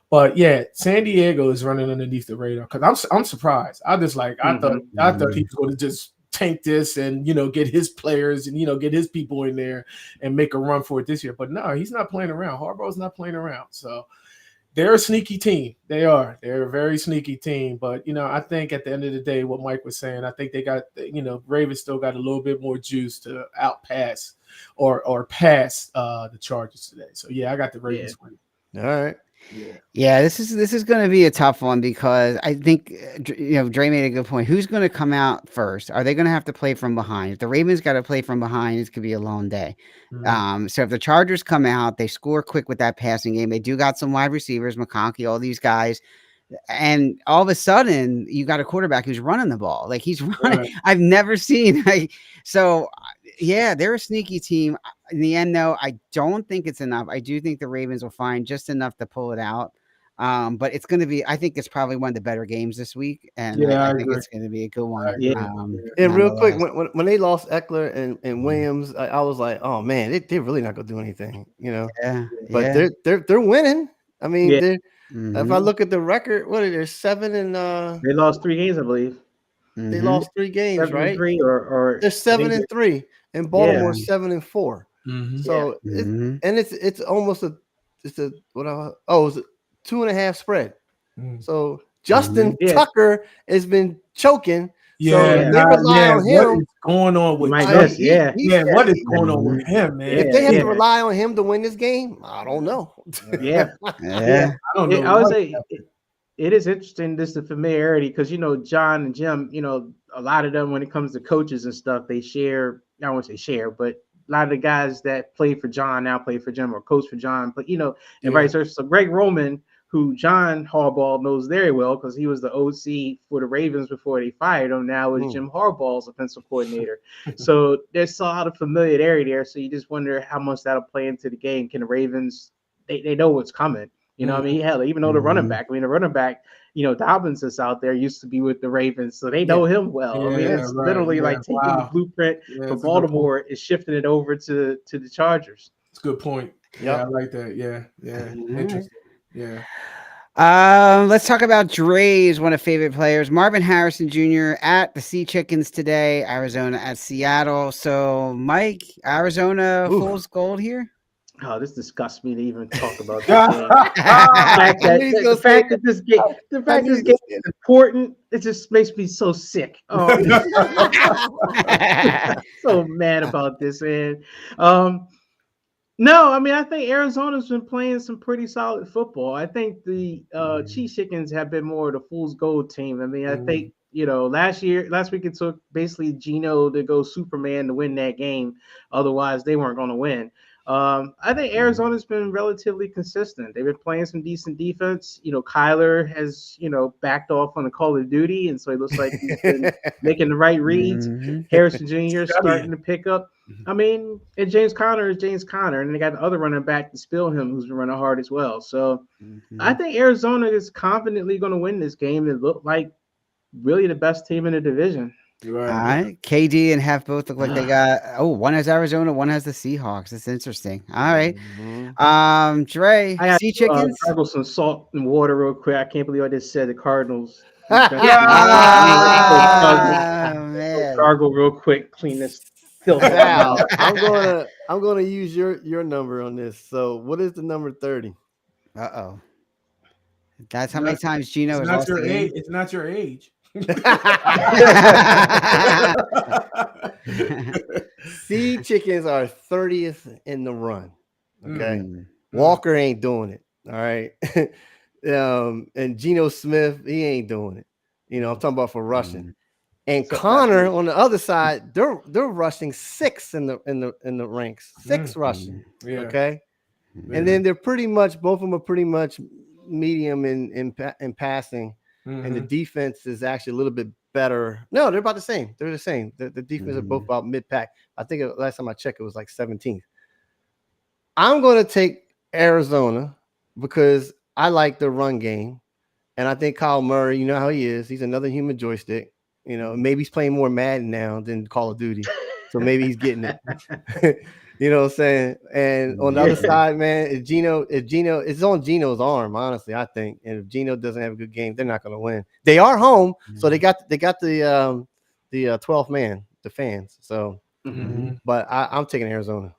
but yeah, San Diego is running underneath the radar because I'm surprised. I thought he was going to just tank this and get his players and get his people in there and make a run for it this year. But no, he's not playing around. Harbaugh's not playing around. So. They're a sneaky team. They are. They're a very sneaky team. But, I think at the end of the day, what Mike was saying, I think they got, Ravens still got a little bit more juice to outpass or pass the Chargers today. So, yeah, I got the Ravens winning. All right. Yeah, this is going to be a tough one because I think Dre made a good point. Who's going to come out first? Are they going to have to play from behind? If the Ravens got to play from behind, it's going to be a long day. Mm-hmm. So if the Chargers come out, they score quick with that passing game. They do got some wide receivers, McConkey, all these guys, and all of a sudden you got a quarterback who's running the ball. Like he's running. Right. I've never seen. Yeah, they're a sneaky team. In the end, though, I don't think it's enough. I do think the Ravens will find just enough to pull it out. But it's going to be, I think it's probably one of the better games this week. And I think it's going to be a good one. And real quick, when they lost Eckler and Williams, I was like, oh man, they're really not going to do anything, But they're winning. I mean, if I look at the record, what are they? 7 and they lost 3 games, I believe. They lost 3 games, 7-3 right? Or they're 7-3, and Baltimore 7-4. Mm-hmm. So it's almost it's a 2.5 spread. So Justin Tucker has been choking. Yeah, so they rely on him. What is going on with what is going on with him, man? If they have to rely on him to win this game, I don't know. I don't know. I would say it is interesting, this the familiarity, because John and Jim, a lot of them when it comes to coaches and stuff, they share. I don't want to say share, but a lot of the guys that played for John now play for Jim or coach for John, but and vice versa. So Greg Roman, who John Harbaugh knows very well because he was the OC for the Ravens before they fired him, now is Jim Harbaugh's offensive coordinator. So there's a lot of familiarity there. So you just wonder how much that'll play into the game. Can the Ravens? They know what's coming. I mean, hell, even though the running back, Dobbins is out there, used to be with the Ravens, so they know him well. I mean, it's literally like taking the blueprint from Baltimore is shifting it over to the Chargers. It's a good point. Yeah, I like that. Yeah. Interesting. Yeah. Let's talk about Dre's one of favorite players, Marvin Harrison Jr. at the Sea Chickens today, Arizona at Seattle. So, Mike, Arizona fool's gold here. Oh, this disgusts me to even talk about this game. The fact that this game is important, it just makes me so sick. Oh, so mad about this, man. No, I mean, I think Arizona's been playing some pretty solid football. I think the Cheese Chickens have been more of the fool's gold team. I mean, I think, last week it took basically Geno to go Superman to win that game. Otherwise, they weren't going to win. I think Arizona's been relatively consistent. They've been playing some decent defense. Kyler has, backed off on the Call of Duty, and so it looks like he's been making the right reads. Harrison Jr. starting to pick up. I mean, and James Conner is James Conner, and they got the other running back to spill him who's been running hard as well. So I think Arizona is confidently going to win this game and look like really the best team in the division. Right. All right. KD and Hef both look like they got one has Arizona, one has the Seahawks. It's interesting. All right. Dre, I Sea Chickens. Gargle some salt and water real quick. I can't believe I just said the Cardinals. Man. Gargle real quick, clean this filth out. I'm gonna use your number on this. So what is the number 30? That's how many times Geno is lost the game. It's not your age. Sea Chickens are 30th in the run. Okay. Walker ain't doing it. All right. And Geno Smith, he ain't doing it. I'm talking about for rushing. And Connor on the other side, they're rushing 6 in the ranks. 6 rushing. Yeah. Okay. And then they're pretty much both of them are pretty much medium in passing, and the defense is actually a little bit better. No, they're about the same. They're the same. The defense are both about mid-pack. I think last time I checked, it was like 17th. I'm going to take Arizona because I like the run game, and I think Kyle Murray, you know how he is. He's another human joystick. You know, maybe he's playing more Madden now than Call of Duty, so maybe he's getting it. You know what I'm saying? And on the other side, man, if Geno, it's on Geno's arm, honestly, I think. And if Geno doesn't have a good game, they're not going to win. They are home, so they got the 12th man, the fans. So, but I'm taking Arizona.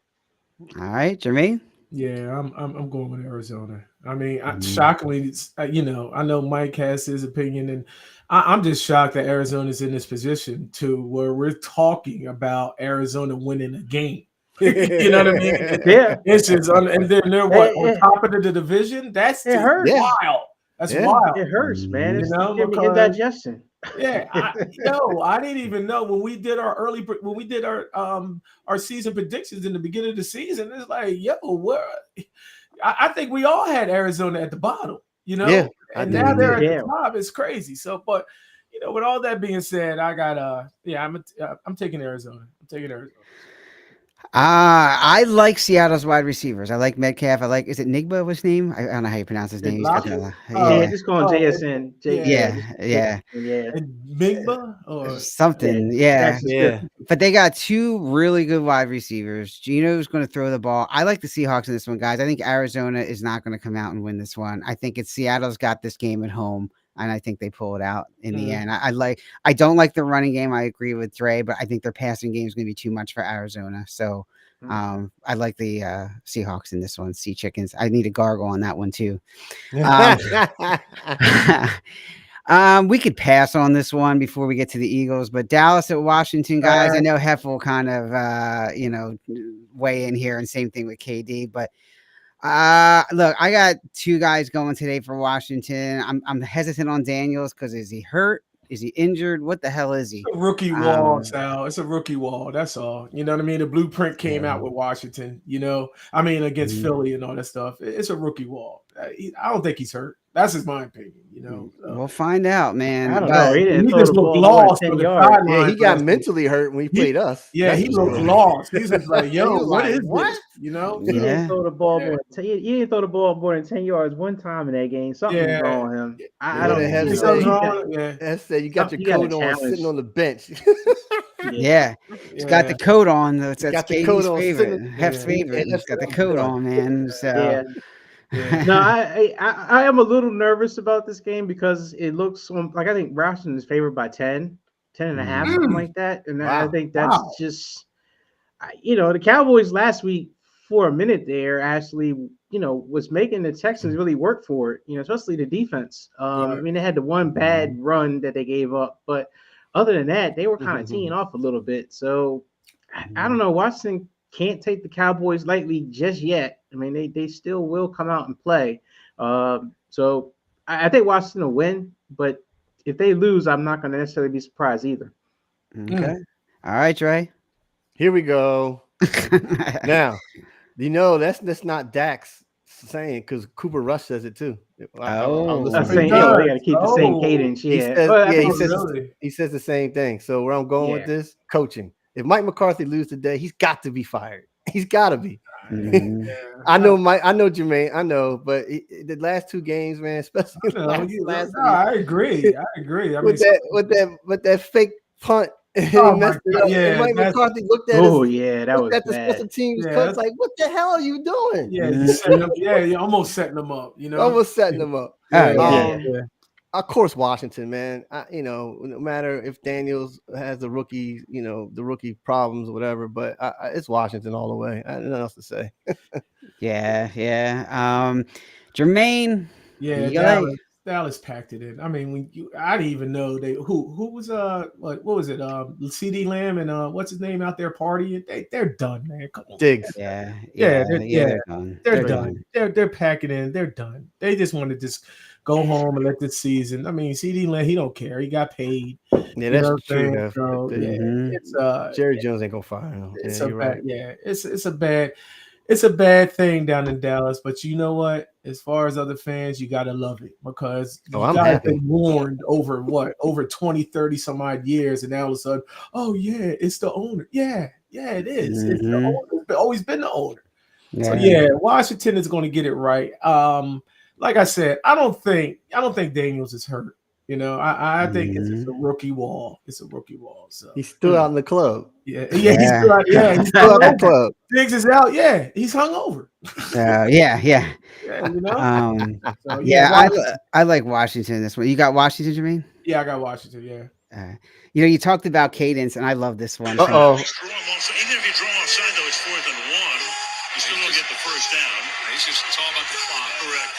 All right, Jermaine. Yeah, I'm going with Arizona. I mean, shockingly, you know, I know Mike has his opinion, and I'm just shocked that Arizona's in this position to where we're talking about Arizona winning a game. You know what I mean? Yeah. It's just, and they're what, on top of the division? That's It hurts. wild. That's wild. It hurts, man. It's know, giving me because- indigestion. Yeah, I didn't even know when we did our season predictions in the beginning of the season. It's like, yo, what? I think we all had Arizona at the bottom, you know, Yeah, and now they're at the top. It's crazy. So, but you know, with all that being said, I got I'm taking Arizona. I'm taking Arizona. I like Seattle's wide receivers. I like Metcalf. I like, is it Nigba was his name? I don't know how you pronounce his name. He's got the, Yeah, just call him JSN. Yeah. And Nigba or Something. Yeah. Yeah. But they got two really good wide receivers. Geno's going to throw the ball. I like the Seahawks in this one, guys. I think Arizona is not going to come out and win this one. I think Seattle's got this game at home, and I think they pull it out in the end. I don't like the running game. I agree with Dre, but I think their passing game is going to be too much for Arizona. So I like the Seahawks in this one. Sea Chickens. I need a gargle on that one too. We could pass on this one before we get to the Eagles, but Dallas at Washington, guys. I know Hef will kind of weigh in here, and same thing with KD. But look, I got two guys going today for Washington. I'm hesitant on Daniels because is he hurt? Is he injured? What the hell is he? It's a rookie wall, Sal. It's a rookie wall. That's all. You know what I mean? The blueprint came out with Washington, you know, I mean, against Philly and all that stuff. It's a rookie wall. I don't think he's hurt. That's just my opinion, you know. We'll find out, man. I don't know. He didn't He throw just the looked ball more lost than on 10 the yards. sideline. Yeah, he got mentally hurt when he played us. Yeah, That's he for looked sure. lost. He's just like, yo, He was what like, is what? this? You know? He Yeah. didn't throw the ball more than he didn't throw the ball more than 10 yards one time in that game. Something's wrong with him. I don't have know. something wrong. Yeah. That's said you got your You got a coat on challenge. sitting on the bench. Yeah. He's got the coat on. That's got the KD's coat on, favorite. sitting- Hef's Yeah. favorite. Yeah, He's got the that's coat right. on, man. So Yeah. No, I am a little nervous about this game because it looks like I think Washington is favored by 10 and a half, something like that. And I Wow. think that's just, the Cowboys last week for a minute there actually, was making the Texans really work for it, especially the defense. I mean, they had the one bad run that they gave up, but other than that, they were kind of teeing off a little bit. So I don't know. Washington can't take the Cowboys lightly just yet. I mean, they still will come out and play. So I think Washington will win, but if they lose, I'm not going to necessarily be surprised either. okay. All right, Dre. Here we go. Now, that's not Dax saying because Cooper Rush says it too. Oh. They got He to keep the does. same cadence. He Yeah. says, Well, I yeah, he think- says Really? he says the same thing. So where I'm going with Yeah. this, coaching. If Mike McCarthy loses today, he's got to be fired. He's got to be. Mhm. I know Jermaine, I know, but the last two games, man, especially last week, I agree. I mean, with that fake punt, he Oh, messed my it God. up. Yeah, And Mike that's- McCarthy looked at Oh, us. yeah, that was Looked at the bad. special teams Yeah, coach that's- like, what the hell are you doing? yeah, you're almost setting them up, you know. Almost setting them up. Oh, yeah. Yeah. Of course, Washington, man. No matter if Daniels has the rookie, the rookie problems or whatever, but it's Washington all the way. I have nothing else to say. Yeah. Jermaine. Yeah, You got Dallas packed it in. I mean, I didn't even know who was what was it? CD Lamb and what's his name out there partying. They're done, man. Come on. Diggs. Yeah. They're done. They're done. They're packing in. They're done. They just want to just go home and let this season. I mean, CD Lamb, he don't care. He got paid. Yeah, You that's know what I'm true. saying? Jeff. So, yeah, Mhm. it's Jerry Jones ain't gonna fire him. it's Yeah, a you're bad, right. yeah, it's a bad. it's a bad thing down in Dallas, but you know what? As far as other fans, you got to love it because you I'm guys happy. been warned over 20, 30 some odd years, and now all of a sudden, oh yeah, it's the owner. Yeah, it is. It's the Mhm. owner. It's always been the owner. Yeah. So yeah, Washington is going to get it right. Like I said, I don't think Daniels is hurt. You know, I think it's just a rookie wall. It's a rookie wall. So He's still out in the club. yeah, Yeah. he's still out. Yeah, he's Still still out in out. the club. Diggs is out. Yeah, he's hung over. Yeah. Yeah, you know. So, Yeah, Washington. I like Washington this one. You got Washington, Jermaine? Yeah, I got Washington. Yeah. You talked about cadence, and I love this one. Uh-oh. Even if you draw offside, though, it's 4th and 1. You still don't get the first down. It's all about the clock. Correct.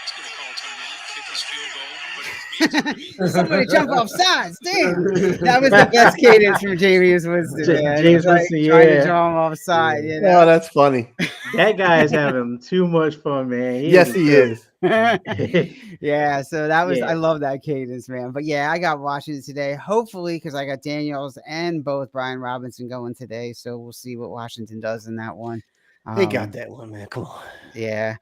It's going to call timeout, kick this field goal. Somebody jump off sides. Damn. That was the best cadence from James Winston, man. James Like, Winston, trying to yeah. draw him offside. You Oh, know? that's funny. That guy is having too much fun, man. Yes, he is. Yeah, so that was Yeah. I love that cadence, man. But yeah, I got Washington today. Hopefully, because I got Daniels and both Brian Robinson going today. So we'll see what Washington does in that one. They got that one, man. Come on. Yeah.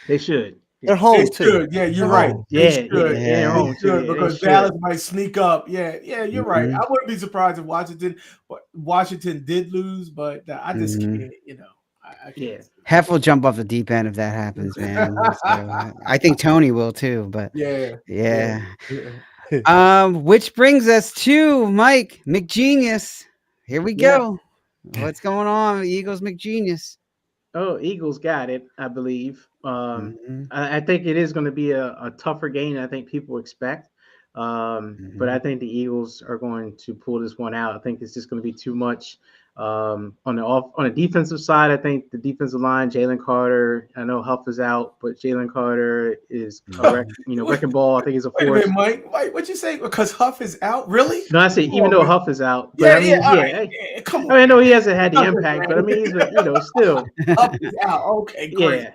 They should. They're home They too. should. Yeah, you're right. Yeah, They should. yeah, yeah, they're home They should, too. because They Dallas should. might sneak up. Yeah, you're right. Mhm. I wouldn't be surprised if Washington did lose, but I just Mhm. can't. You know, I can't. Yeah. Hef will jump off the deep end if that happens, man. So, I think Tony will too, but Yeah. yeah. Yeah. Which brings us to Mike McGenius. Here we Yeah. go. What's going on, Eagles McGenius? Oh, Eagles got it, I believe. Mhm. I think it is going to be a tougher game than I think people expect. But I think the Eagles are going to pull this one out. I think it's just going to be too much on the defensive side. I think the defensive line, Jalen Carter. I know Huff is out, but Jalen Carter is wrecking ball. I think he's a Wait a force. minute, Mike. What'd you say? Because Huff is out? Really? No, I say Come even on, though man. Huff is out, but All right. Yeah, come on. I know he hasn't had the impact, but I mean, he's still. Huff is out. Okay, great. Yeah.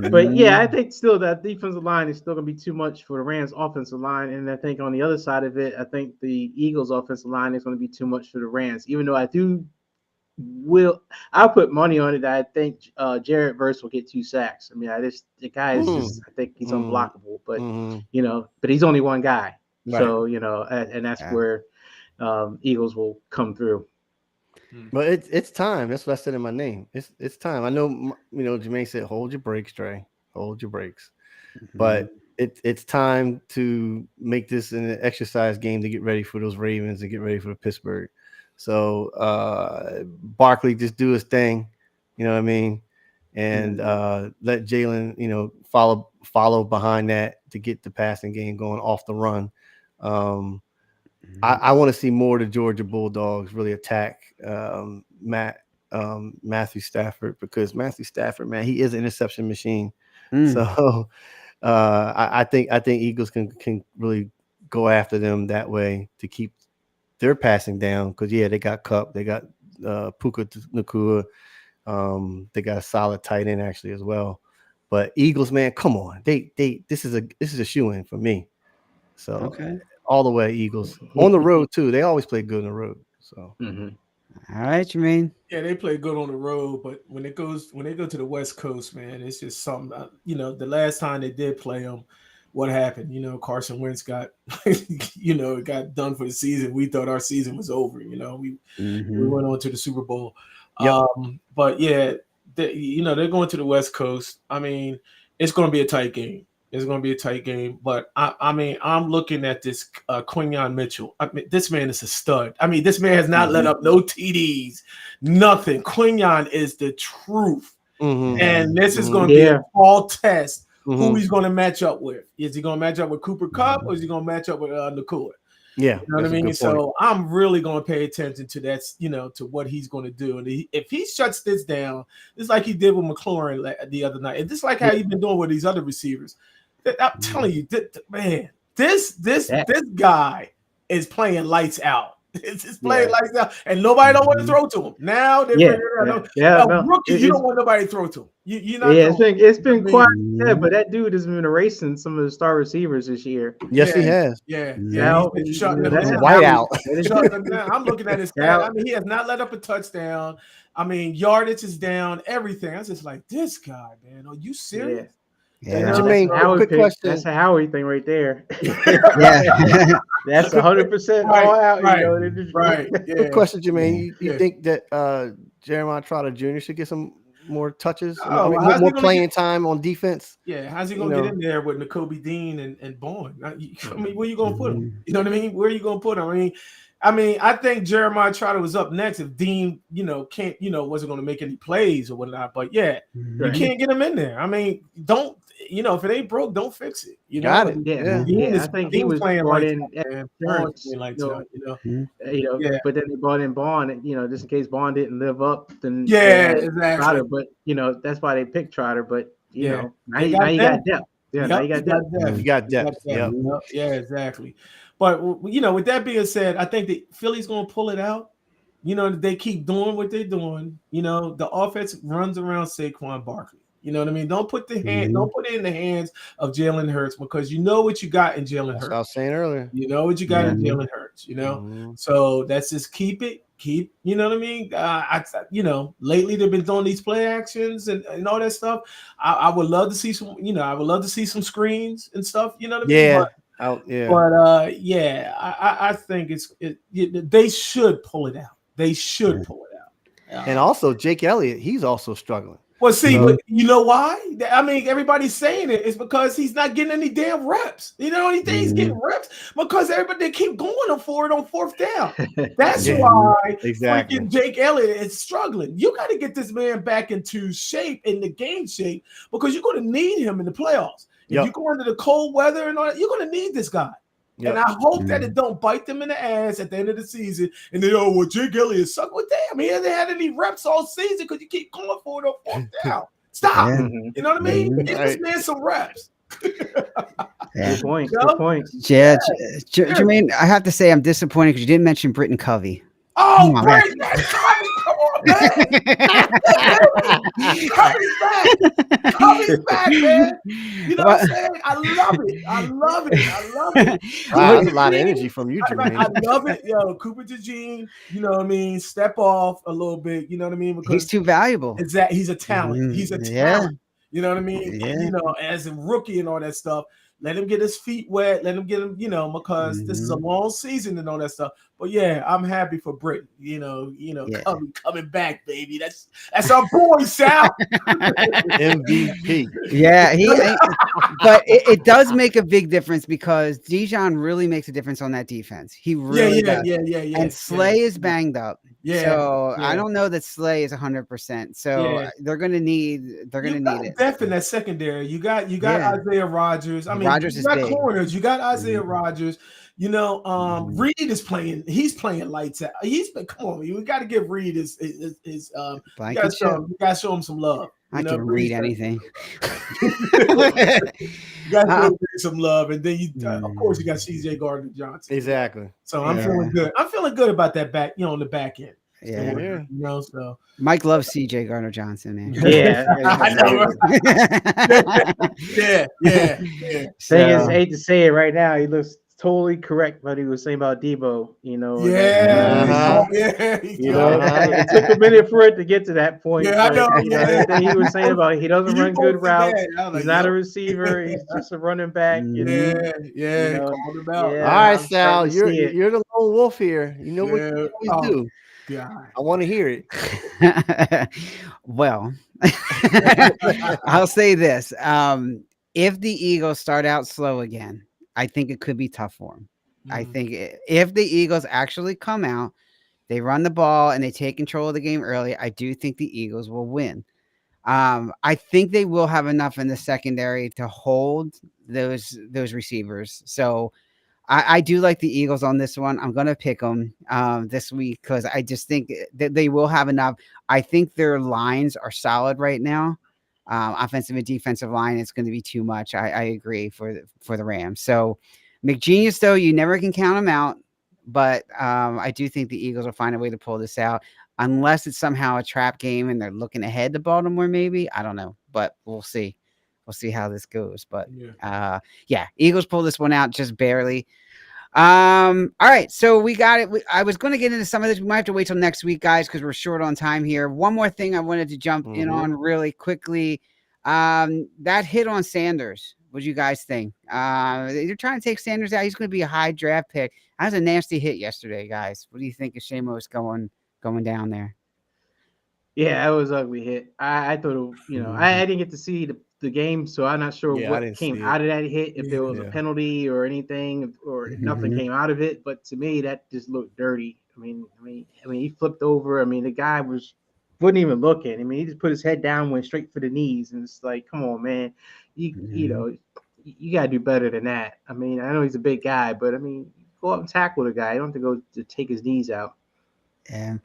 But yeah, I think still that defensive line is still going to be too much for the Rams offensive line. And I think on the other side of it, I think the Eagles offensive line is going to be too much for the Rams, even though I'll put money on it that I think Jared Verse will get 2 sacks. I mean, the guy is I think he's unblockable, but but he's only one guy. Right. So, and that's where Eagles will come through. But it's time. That's what I said in my name. It's time. I know, Jermaine said, hold your brakes, Trey. Hold your brakes. But it's time to make this an exercise game to get ready for those Ravens and get ready for the Pittsburgh. So Barkley just do his thing, you know what I mean? And let Jalen, follow behind that to get the passing game going off the run. I want to see more of the Georgia Bulldogs really attack Matthew Stafford, because Matthew Stafford, man, he is an interception machine. So I think Eagles can really go after them that way to keep their passing down, because they got Kupp, they got Puka Nacua, they got a solid tight end actually as well. But Eagles, man, come on, this is a shoe-in for me. So Okay. all the way Eagles on the road too. They always play good on the road. So All right, Jermaine. Yeah, they play good on the road, but when they go to the West Coast, man, it's just something. The last time they did play them, what happened? Carson Wentz got, it got done for the season. We thought our season was over. We went on to the Super Bowl. Yep. But yeah, they're going to the West Coast. I mean, it's going to be a tight game. It's going to be a tight game, but I'm looking at this Quinyon Mitchell. I mean, this man is a stud. I mean, this man has not let up no TDs, nothing. Quinyon is the truth, and this is going to be a fall test. Who he's going to match up with? Is he going to match up with Cooper Kupp, or is he going to match up with Nacua? Yeah, you know what I mean. So I'm really going to pay attention to that. To what he's going to do, and if he shuts this down, it's like he did with McLaurin the other night, and just like how he's been doing with these other receivers. I'm telling you, man, this guy is playing lights out. It's playing lights out, and nobody don't want to throw to him. Now they're rookie. You don't want nobody to throw to him. It's been quite sad, but that dude has been erasing some of the star receivers this year. Yes, he has. Yeah. Now, white out. I'm looking at his stat. I mean, he has not let up a touchdown. I mean, yardage is down, everything. I was just like, this guy, man, are you serious? Yeah. You know, Jermaine, that's a Howard quick pick. question. That's a Howard thing right there. Yeah. That's 100% all out. Right, You know, it is- right. Quick Yeah. question, Jermaine. You Yeah. think that Jeremiah Trotter Jr. should get some more touches? Oh, I mean, how's he more gonna playing time on defense? Yeah, how's he You gonna know. get in there with Nakobe Dean and Bourne? I mean, where you gonna put him? You know what I mean? Where are you gonna put him? I mean, I think Jeremiah Trotter was up next if Dean, wasn't gonna make any plays or whatnot. But yeah, you can't get him in there. I mean, don't if it ain't broke, don't fix it. You know? Got it. Yeah, Dean I think he Dean's was playing brought like in that, as man. Bourne's insurance, playing like that, Yeah. but then they brought in Bond, and just in case Bond didn't live up, then exactly. Trotter, but that's why they picked Trotter. But now They you got got depth. Yeah, Yep, now you got depth. You got depth. Yep. Yep. Yeah, exactly. But with that being said, I think that Philly's gonna pull it out. They keep doing what they're doing. The offense runs around Saquon Barkley. You know what I mean? Don't put it in the hands of Jalen Hurts, because you know what you got in Jalen That's Hurts. what I was saying earlier. You know what you got in Jalen Hurts. So that's just keep. You know what I mean? Lately they've been doing these play actions and all that stuff. I would love to see some. I would love to see some screens and stuff. You know what I mean? Yeah. I think they should pull it out. They should pull it out. And also Jake Elliott, he's also struggling. Well, see, but you know why? I mean, everybody's saying it. It's because he's not getting any damn reps. You know, he's getting reps because they keep going for it on fourth down. That's why freaking Jake Elliott is struggling. You got to get this man back into shape, in the game shape, because you're going to need him in the playoffs. If you go into the cold weather and all that, you're going to need this guy. Yep. And I hope that it don't bite them in the ass at the end of the season. And they Jake Elliott suck. Well, damn, he hasn't had any reps all season because you keep going for it on fourth down. Stop. Yeah. You know what I mean? Give this man some reps. Good point. Good point. Yeah, Jermaine, I have to say I'm disappointed because you didn't mention Britton Covey. Oh, Britton Covey, come on, man. Covey's back, man. You know what I'm saying? I love it. Wow, that's a lot of energy from you, Jermaine. I love it. Cooper DeJean, you know what I mean? Step off a little bit, you know what I mean? Because he's too valuable. He's a talent. He's a talent. You know what I mean? Yeah. As a rookie and all that stuff. Let him get his feet wet. Let him get him, because this is a long season and all that stuff. But yeah, I'm happy for Britton. Covey coming back, baby. That's our boy, Sal. MVP. Yeah, but it does make a big difference because Dijon really makes a difference on that defense. He really does. Yeah. And Slay is banged up. Yeah. So I don't know that Slay is 100%. So they're gonna need it. Depth in that secondary. You got Isaiah Rodgers. I mean, Rodgers you got is big. corners. You got Isaiah Rodgers. Reed is playing. He's playing lights out. Come on, we got to give Reed his you got to show him some love. I can read anything. You got to show some love, and then of course you got CJ Gardner-Johnson. Exactly. So I'm feeling good. I'm feeling good about that back. On the back end. Yeah. So Mike loves CJ Gardner-Johnson, man. Yeah. I know. Yeah. Thing is, I hate to say it right now, he looks totally correct what he was saying about Debo. It took a minute for it to get to that point. Yeah, I know. Then he was saying about he doesn't run good routes. He's not a receiver. He's just a running back. All right, Sal, you're the lone wolf here. You know what you always do. God. I want to hear it. Well, I'll say this. If the Eagles start out slow again, I think it could be tough for them. I think if the Eagles actually come out, they run the ball and they take control of the game early, I do think the Eagles will win. I think they will have enough in the secondary to hold those receivers. So I do like the Eagles on this one. I'm going to pick them this week because I just think that they will have enough. I think their lines are solid right now. Offensive and defensive line, it's going to be too much. I agree for the Rams. So McGenius, though, you never can count him out. But I do think the Eagles will find a way to pull this out, unless it's somehow a trap game and they're looking ahead to Baltimore. Maybe, I don't know, but we'll see. We'll see how this goes. But Eagles pull this one out just barely. All right, so we got it. I was going to get into some of this. We might have to wait till next week, guys, because we're short on time here. One more thing I wanted to jump in on really quickly. That hit on Sanders. What do you guys think? They're trying to take Sanders out. He's going to be a high draft pick. That was a nasty hit yesterday, guys. What do you think of Shamos going down there? Yeah, it was an ugly hit. I thought, I didn't get to see the game, so I'm not sure what came out of that hit, if there was a penalty or anything, or nothing came out of it. But to me, that just looked dirty. I mean, he flipped over. I mean, the guy wouldn't even look at him. I mean, he just put his head down, went straight for the knees, and it's like, come on, man, you gotta do better than that. I mean, I know he's a big guy, but I mean, go up and tackle the guy. You don't have to go to take his knees out. Yeah.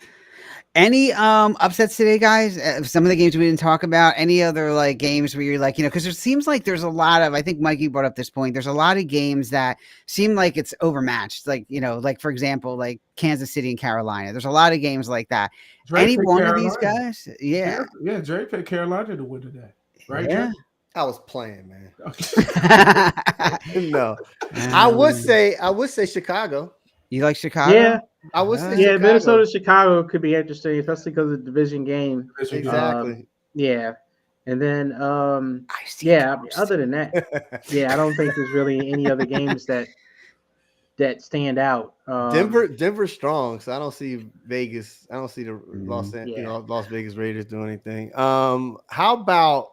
Any upsets today, guys? Some of the games we didn't talk about. Any other like games where you're like, because it seems like there's a lot of. I think Mikey brought up this point. There's a lot of games that seem like it's overmatched. Like like for example, like Kansas City and Carolina. There's a lot of games like that. Drake Any one Carolina. of these guys? Yeah. Drake picked Carolina to win today, right? Yeah. Drake? I was playing, man. No, I would say Chicago. You like Chicago? Yeah. I would say Yeah, Chicago. Minnesota, Chicago could be interesting, especially because of the division game. Exactly. Yeah. And then Yeah. other than that, I don't think there's really any other games that stand out. Denver's strong, so I don't see Vegas. I don't see the Las Vegas Raiders doing anything. How about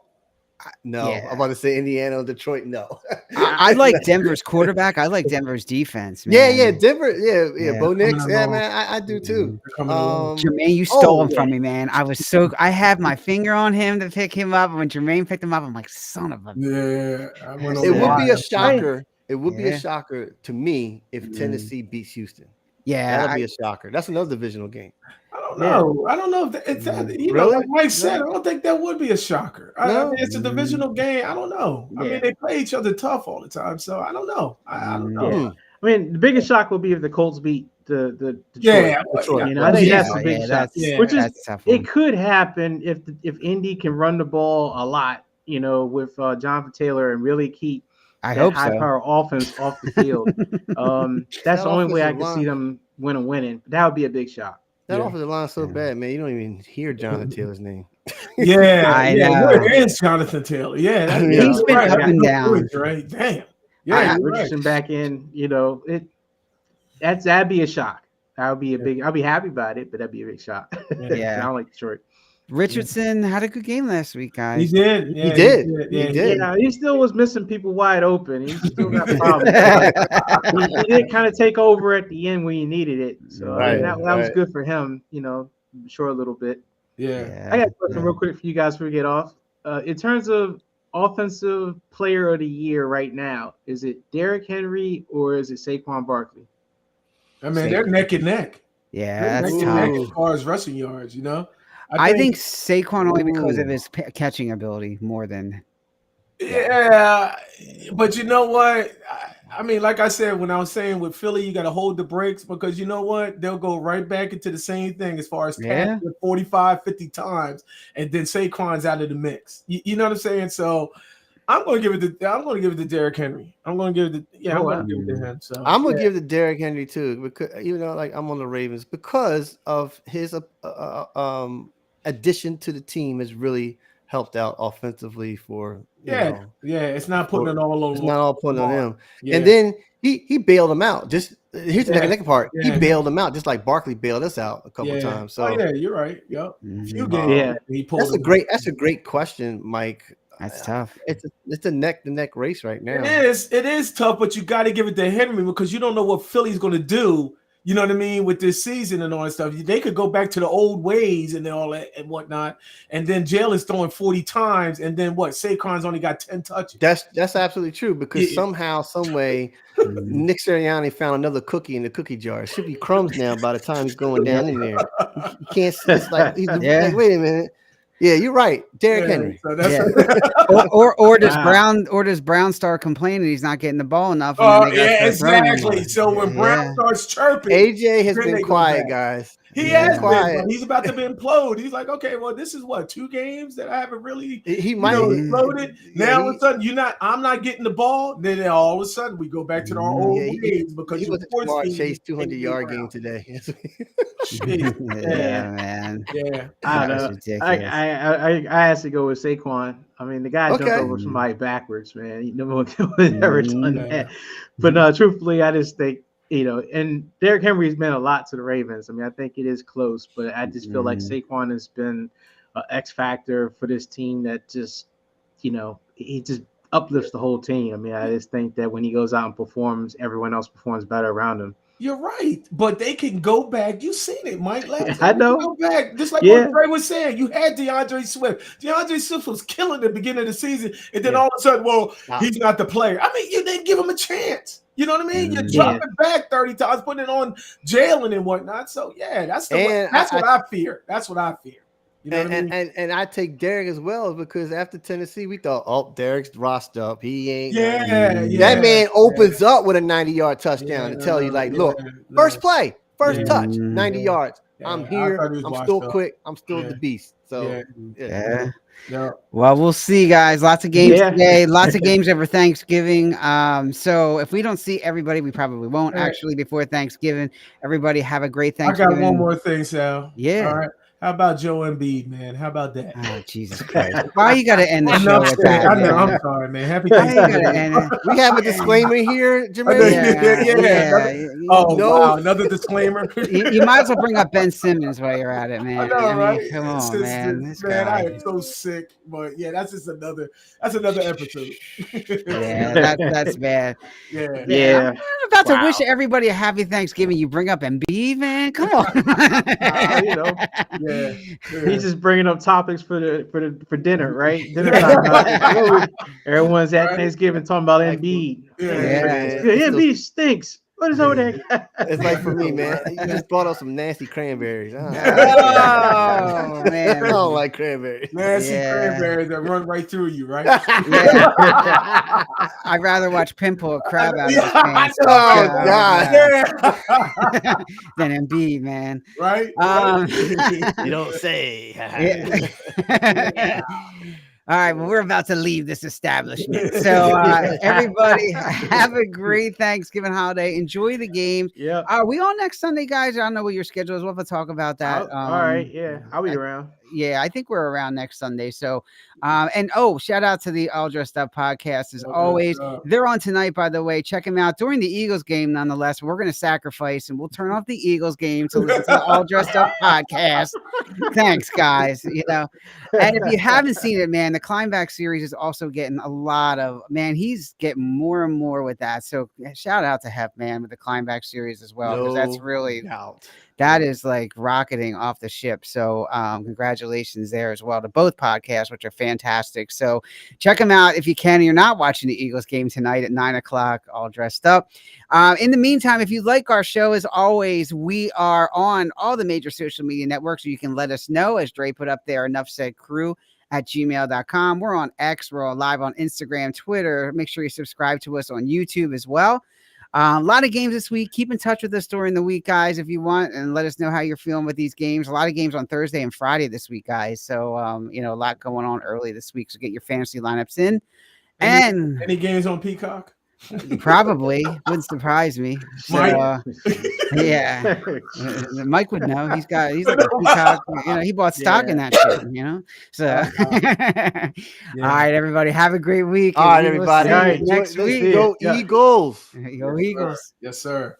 I'm about to say Indiana, Detroit. No, I like Denver's quarterback. I like Denver's defense. Man. Yeah, Denver. Yeah. Bo Nix. Yeah, man, I do too. Jermaine, you stole him from me, man. I have my finger on him to pick him up. And when Jermaine picked him up, I'm like, son of a. Yeah, it would be a shocker. It would be a shocker to me if Tennessee beats Houston. Yeah, that'll be a shocker. That's another divisional game. I don't know. I don't know if it's really? Like Mike said, I don't think that would be a shocker. I mean, it's a divisional game. I don't know. I mean, they play each other tough all the time, so I don't know. I don't know. Yeah. I mean, the biggest shock would be if the Colts beat the Detroit. Detroit. I think that's a big shock. Which is tough. It could happen if Indy can run the ball a lot, with Jonathan Taylor, and really keep high power offense off the field. That's the only way I can see them winning. That would be a big shock. That offensive line is so bad, man. You don't even hear Jonathan Taylor's name. I know. Where is Jonathan Taylor? Yeah, he's been up and down. Right? Damn. Yeah, Richardson back in. That'd be a shock. That would be a big. I'll be happy about it, but that'd be a big shock. Yeah, I don't like Detroit. Richardson had a good game last week, guys. He did. He did. Yeah, he still was missing people wide open. He still got problems. He did kind of take over at the end when you needed it. So that was good for him, short a little bit. Yeah. I got a question real quick for you guys before we get off. In terms of offensive player of the year right now, is it Derrick Henry or is it Saquon Barkley? I mean, they're neck and neck. Yeah, that's tough. tough. As far as rushing yards, I think Saquon only because of his catching ability more than. Yeah, but you know what? I mean, like I said, when I was saying with Philly, you got to hold the brakes because you know what? They'll go right back into the same thing as far as 45, 50 times, and then Saquon's out of the mix. You know what I'm saying? So I'm going to give it to Derrick Henry. I'm going to give it to him. So I'm going to give it to Derrick Henry too, because like I'm on the Ravens because of his addition to the team has really helped out offensively for it's not putting it all on. It's not all putting on him. Yeah. And then he bailed him out. Just here's the next part. Yeah. He bailed him out just like Barkley bailed us out a couple of times. So you're right. Yep. Few games. He pulled. That's a great question, Mike. That's tough. It's a neck to neck race right now. It is tough, but you got to give it to Henry because you don't know what Philly's going to do. You know what I mean, with this season and all that stuff. They could go back to the old ways and all that and whatnot. And then Jalen's throwing 40 times, and then what? Saquon's only got 10 touches. That's absolutely true because somehow, some way, Nick Sirianni found another cookie in the cookie jar. It should be crumbs now by the time he's going down in there. You can't. It's like like, wait a minute. Yeah, you're right, Derrick Henry. So that's or does Brown start complaining he's not getting the ball enough? Oh, exactly. So when Brown starts chirping, AJ has been quiet, guys. He He's has been, quiet. but he's about to implode. He's like, okay, well, this is what 2 games that I haven't really He might exploded. yeah, Now all of a sudden I'm not getting the ball. Then all of a sudden we go back to our old ways because he was a smart chase 200-yard game today. Yeah, man. Yeah, I That don't was know. ridiculous. I has to go with Saquon. I mean, the guy jumped Okay. over somebody backwards, man. He never would have ever done Yeah. that. But no, truthfully, I just think, and Derrick Henry's meant a lot to the Ravens. I mean, I think it is close, but I just feel like Saquon has been an X factor for this team that just, he just uplifts the whole team. I mean, I just think that when he goes out and performs, everyone else performs better around him. You're right, but they can go back. You seen it, Mike. Last I know. Go back, just like Yeah. what Trey was saying. You had DeAndre Swift. DeAndre Swift was killing the beginning of the season, and then all of a sudden, he's not the player. I mean, you didn't give him a chance. You know what I mean? You're dropping back 30 times, putting it on Jalen and whatnot. So yeah, that's what I fear. That's what I fear. You know what I mean? And I take Derrick as well because after Tennessee, we thought, Derrick's rostered up. He ain't. That man opens up with a 90-yard touchdown to tell you, like, look, first play, first touch, 90 yards. I'm here. I'm still quick. I'm still the beast. So, yeah. Well, we'll see, guys. Lots of games today. Lots of games over Thanksgiving. So if we don't see everybody, we probably won't actually before Thanksgiving. Everybody have a great Thanksgiving. I got one more thing, Sal. Yeah. All right. How about Joe Embiid, man? How about that? Oh, Jesus Christ. Why you got to end the show with that? I know. I'm sorry, man. Happy Thanksgiving. We have a disclaimer here, Jermaine. Yeah. Wow. Another disclaimer. You might as well bring up Ben Simmons while you're at it, man. I know, right? Come on, man. This man, guy. I am so sick. But yeah, that's another episode. Yeah, that's bad. Yeah. I'm about to wish everybody a happy Thanksgiving. You bring up Embiid, man. Come on. He's just bringing up topics for dinner, right? Dinner time. Everyone's at Thanksgiving talking about Embiid. Embiid stinks. What is over there? It's like for me, man. You just brought up some nasty cranberries. Oh man, I don't like cranberries. Nasty cranberries that run right through you, right? I'd rather watch Pimple a crab out of his pants. Oh God! Than Embiid, man. Right? You don't say. All right, well, we're about to leave this establishment. So everybody have a great Thanksgiving holiday. Enjoy the game. Yeah. Are we on next Sunday, guys? I don't know what your schedule is. We'll have to talk about that. All right. Yeah. I'll be around. Yeah, I think we're around next Sunday. So, and shout out to the All Dressed Up podcast as always. They're on tonight, by the way. Check them out during the Eagles game. Nonetheless, we're going to sacrifice and we'll turn off the Eagles game to listen to the All Dressed Up podcast. Thanks, guys. And if you haven't seen it, man, the Climbback series is also getting a lot of he's getting more and more with that. So shout out to Hep, man, with the Climbback series as well, because that's really that is like rocketing off the ship. So congratulations there as well to both podcasts, which are fantastic. So check them out if you can. You're not watching the Eagles game tonight at 9:00, All Dressed Up. In the meantime, if you like our show, as always, we are on all the major social media networks, so you can let us know, as Dre put up there, Enough Said Crew at gmail.com. We're on X. We're live on Instagram, Twitter. Make sure you subscribe to us on YouTube as well. A lot of games this week. Keep in touch with us during the week, guys, if you want, and let us know how you're feeling with these games. A lot of games on Thursday and Friday this week, guys. So, a lot going on early this week. So get your fantasy lineups in. And any games on Peacock? Probably wouldn't surprise me. So, Mike. Mike would know. He's like a Peacock. He bought stock in that shit. So, all right, everybody, have a great week. All right, everybody. Next week, go Eagles. Go Eagles. Yes, sir.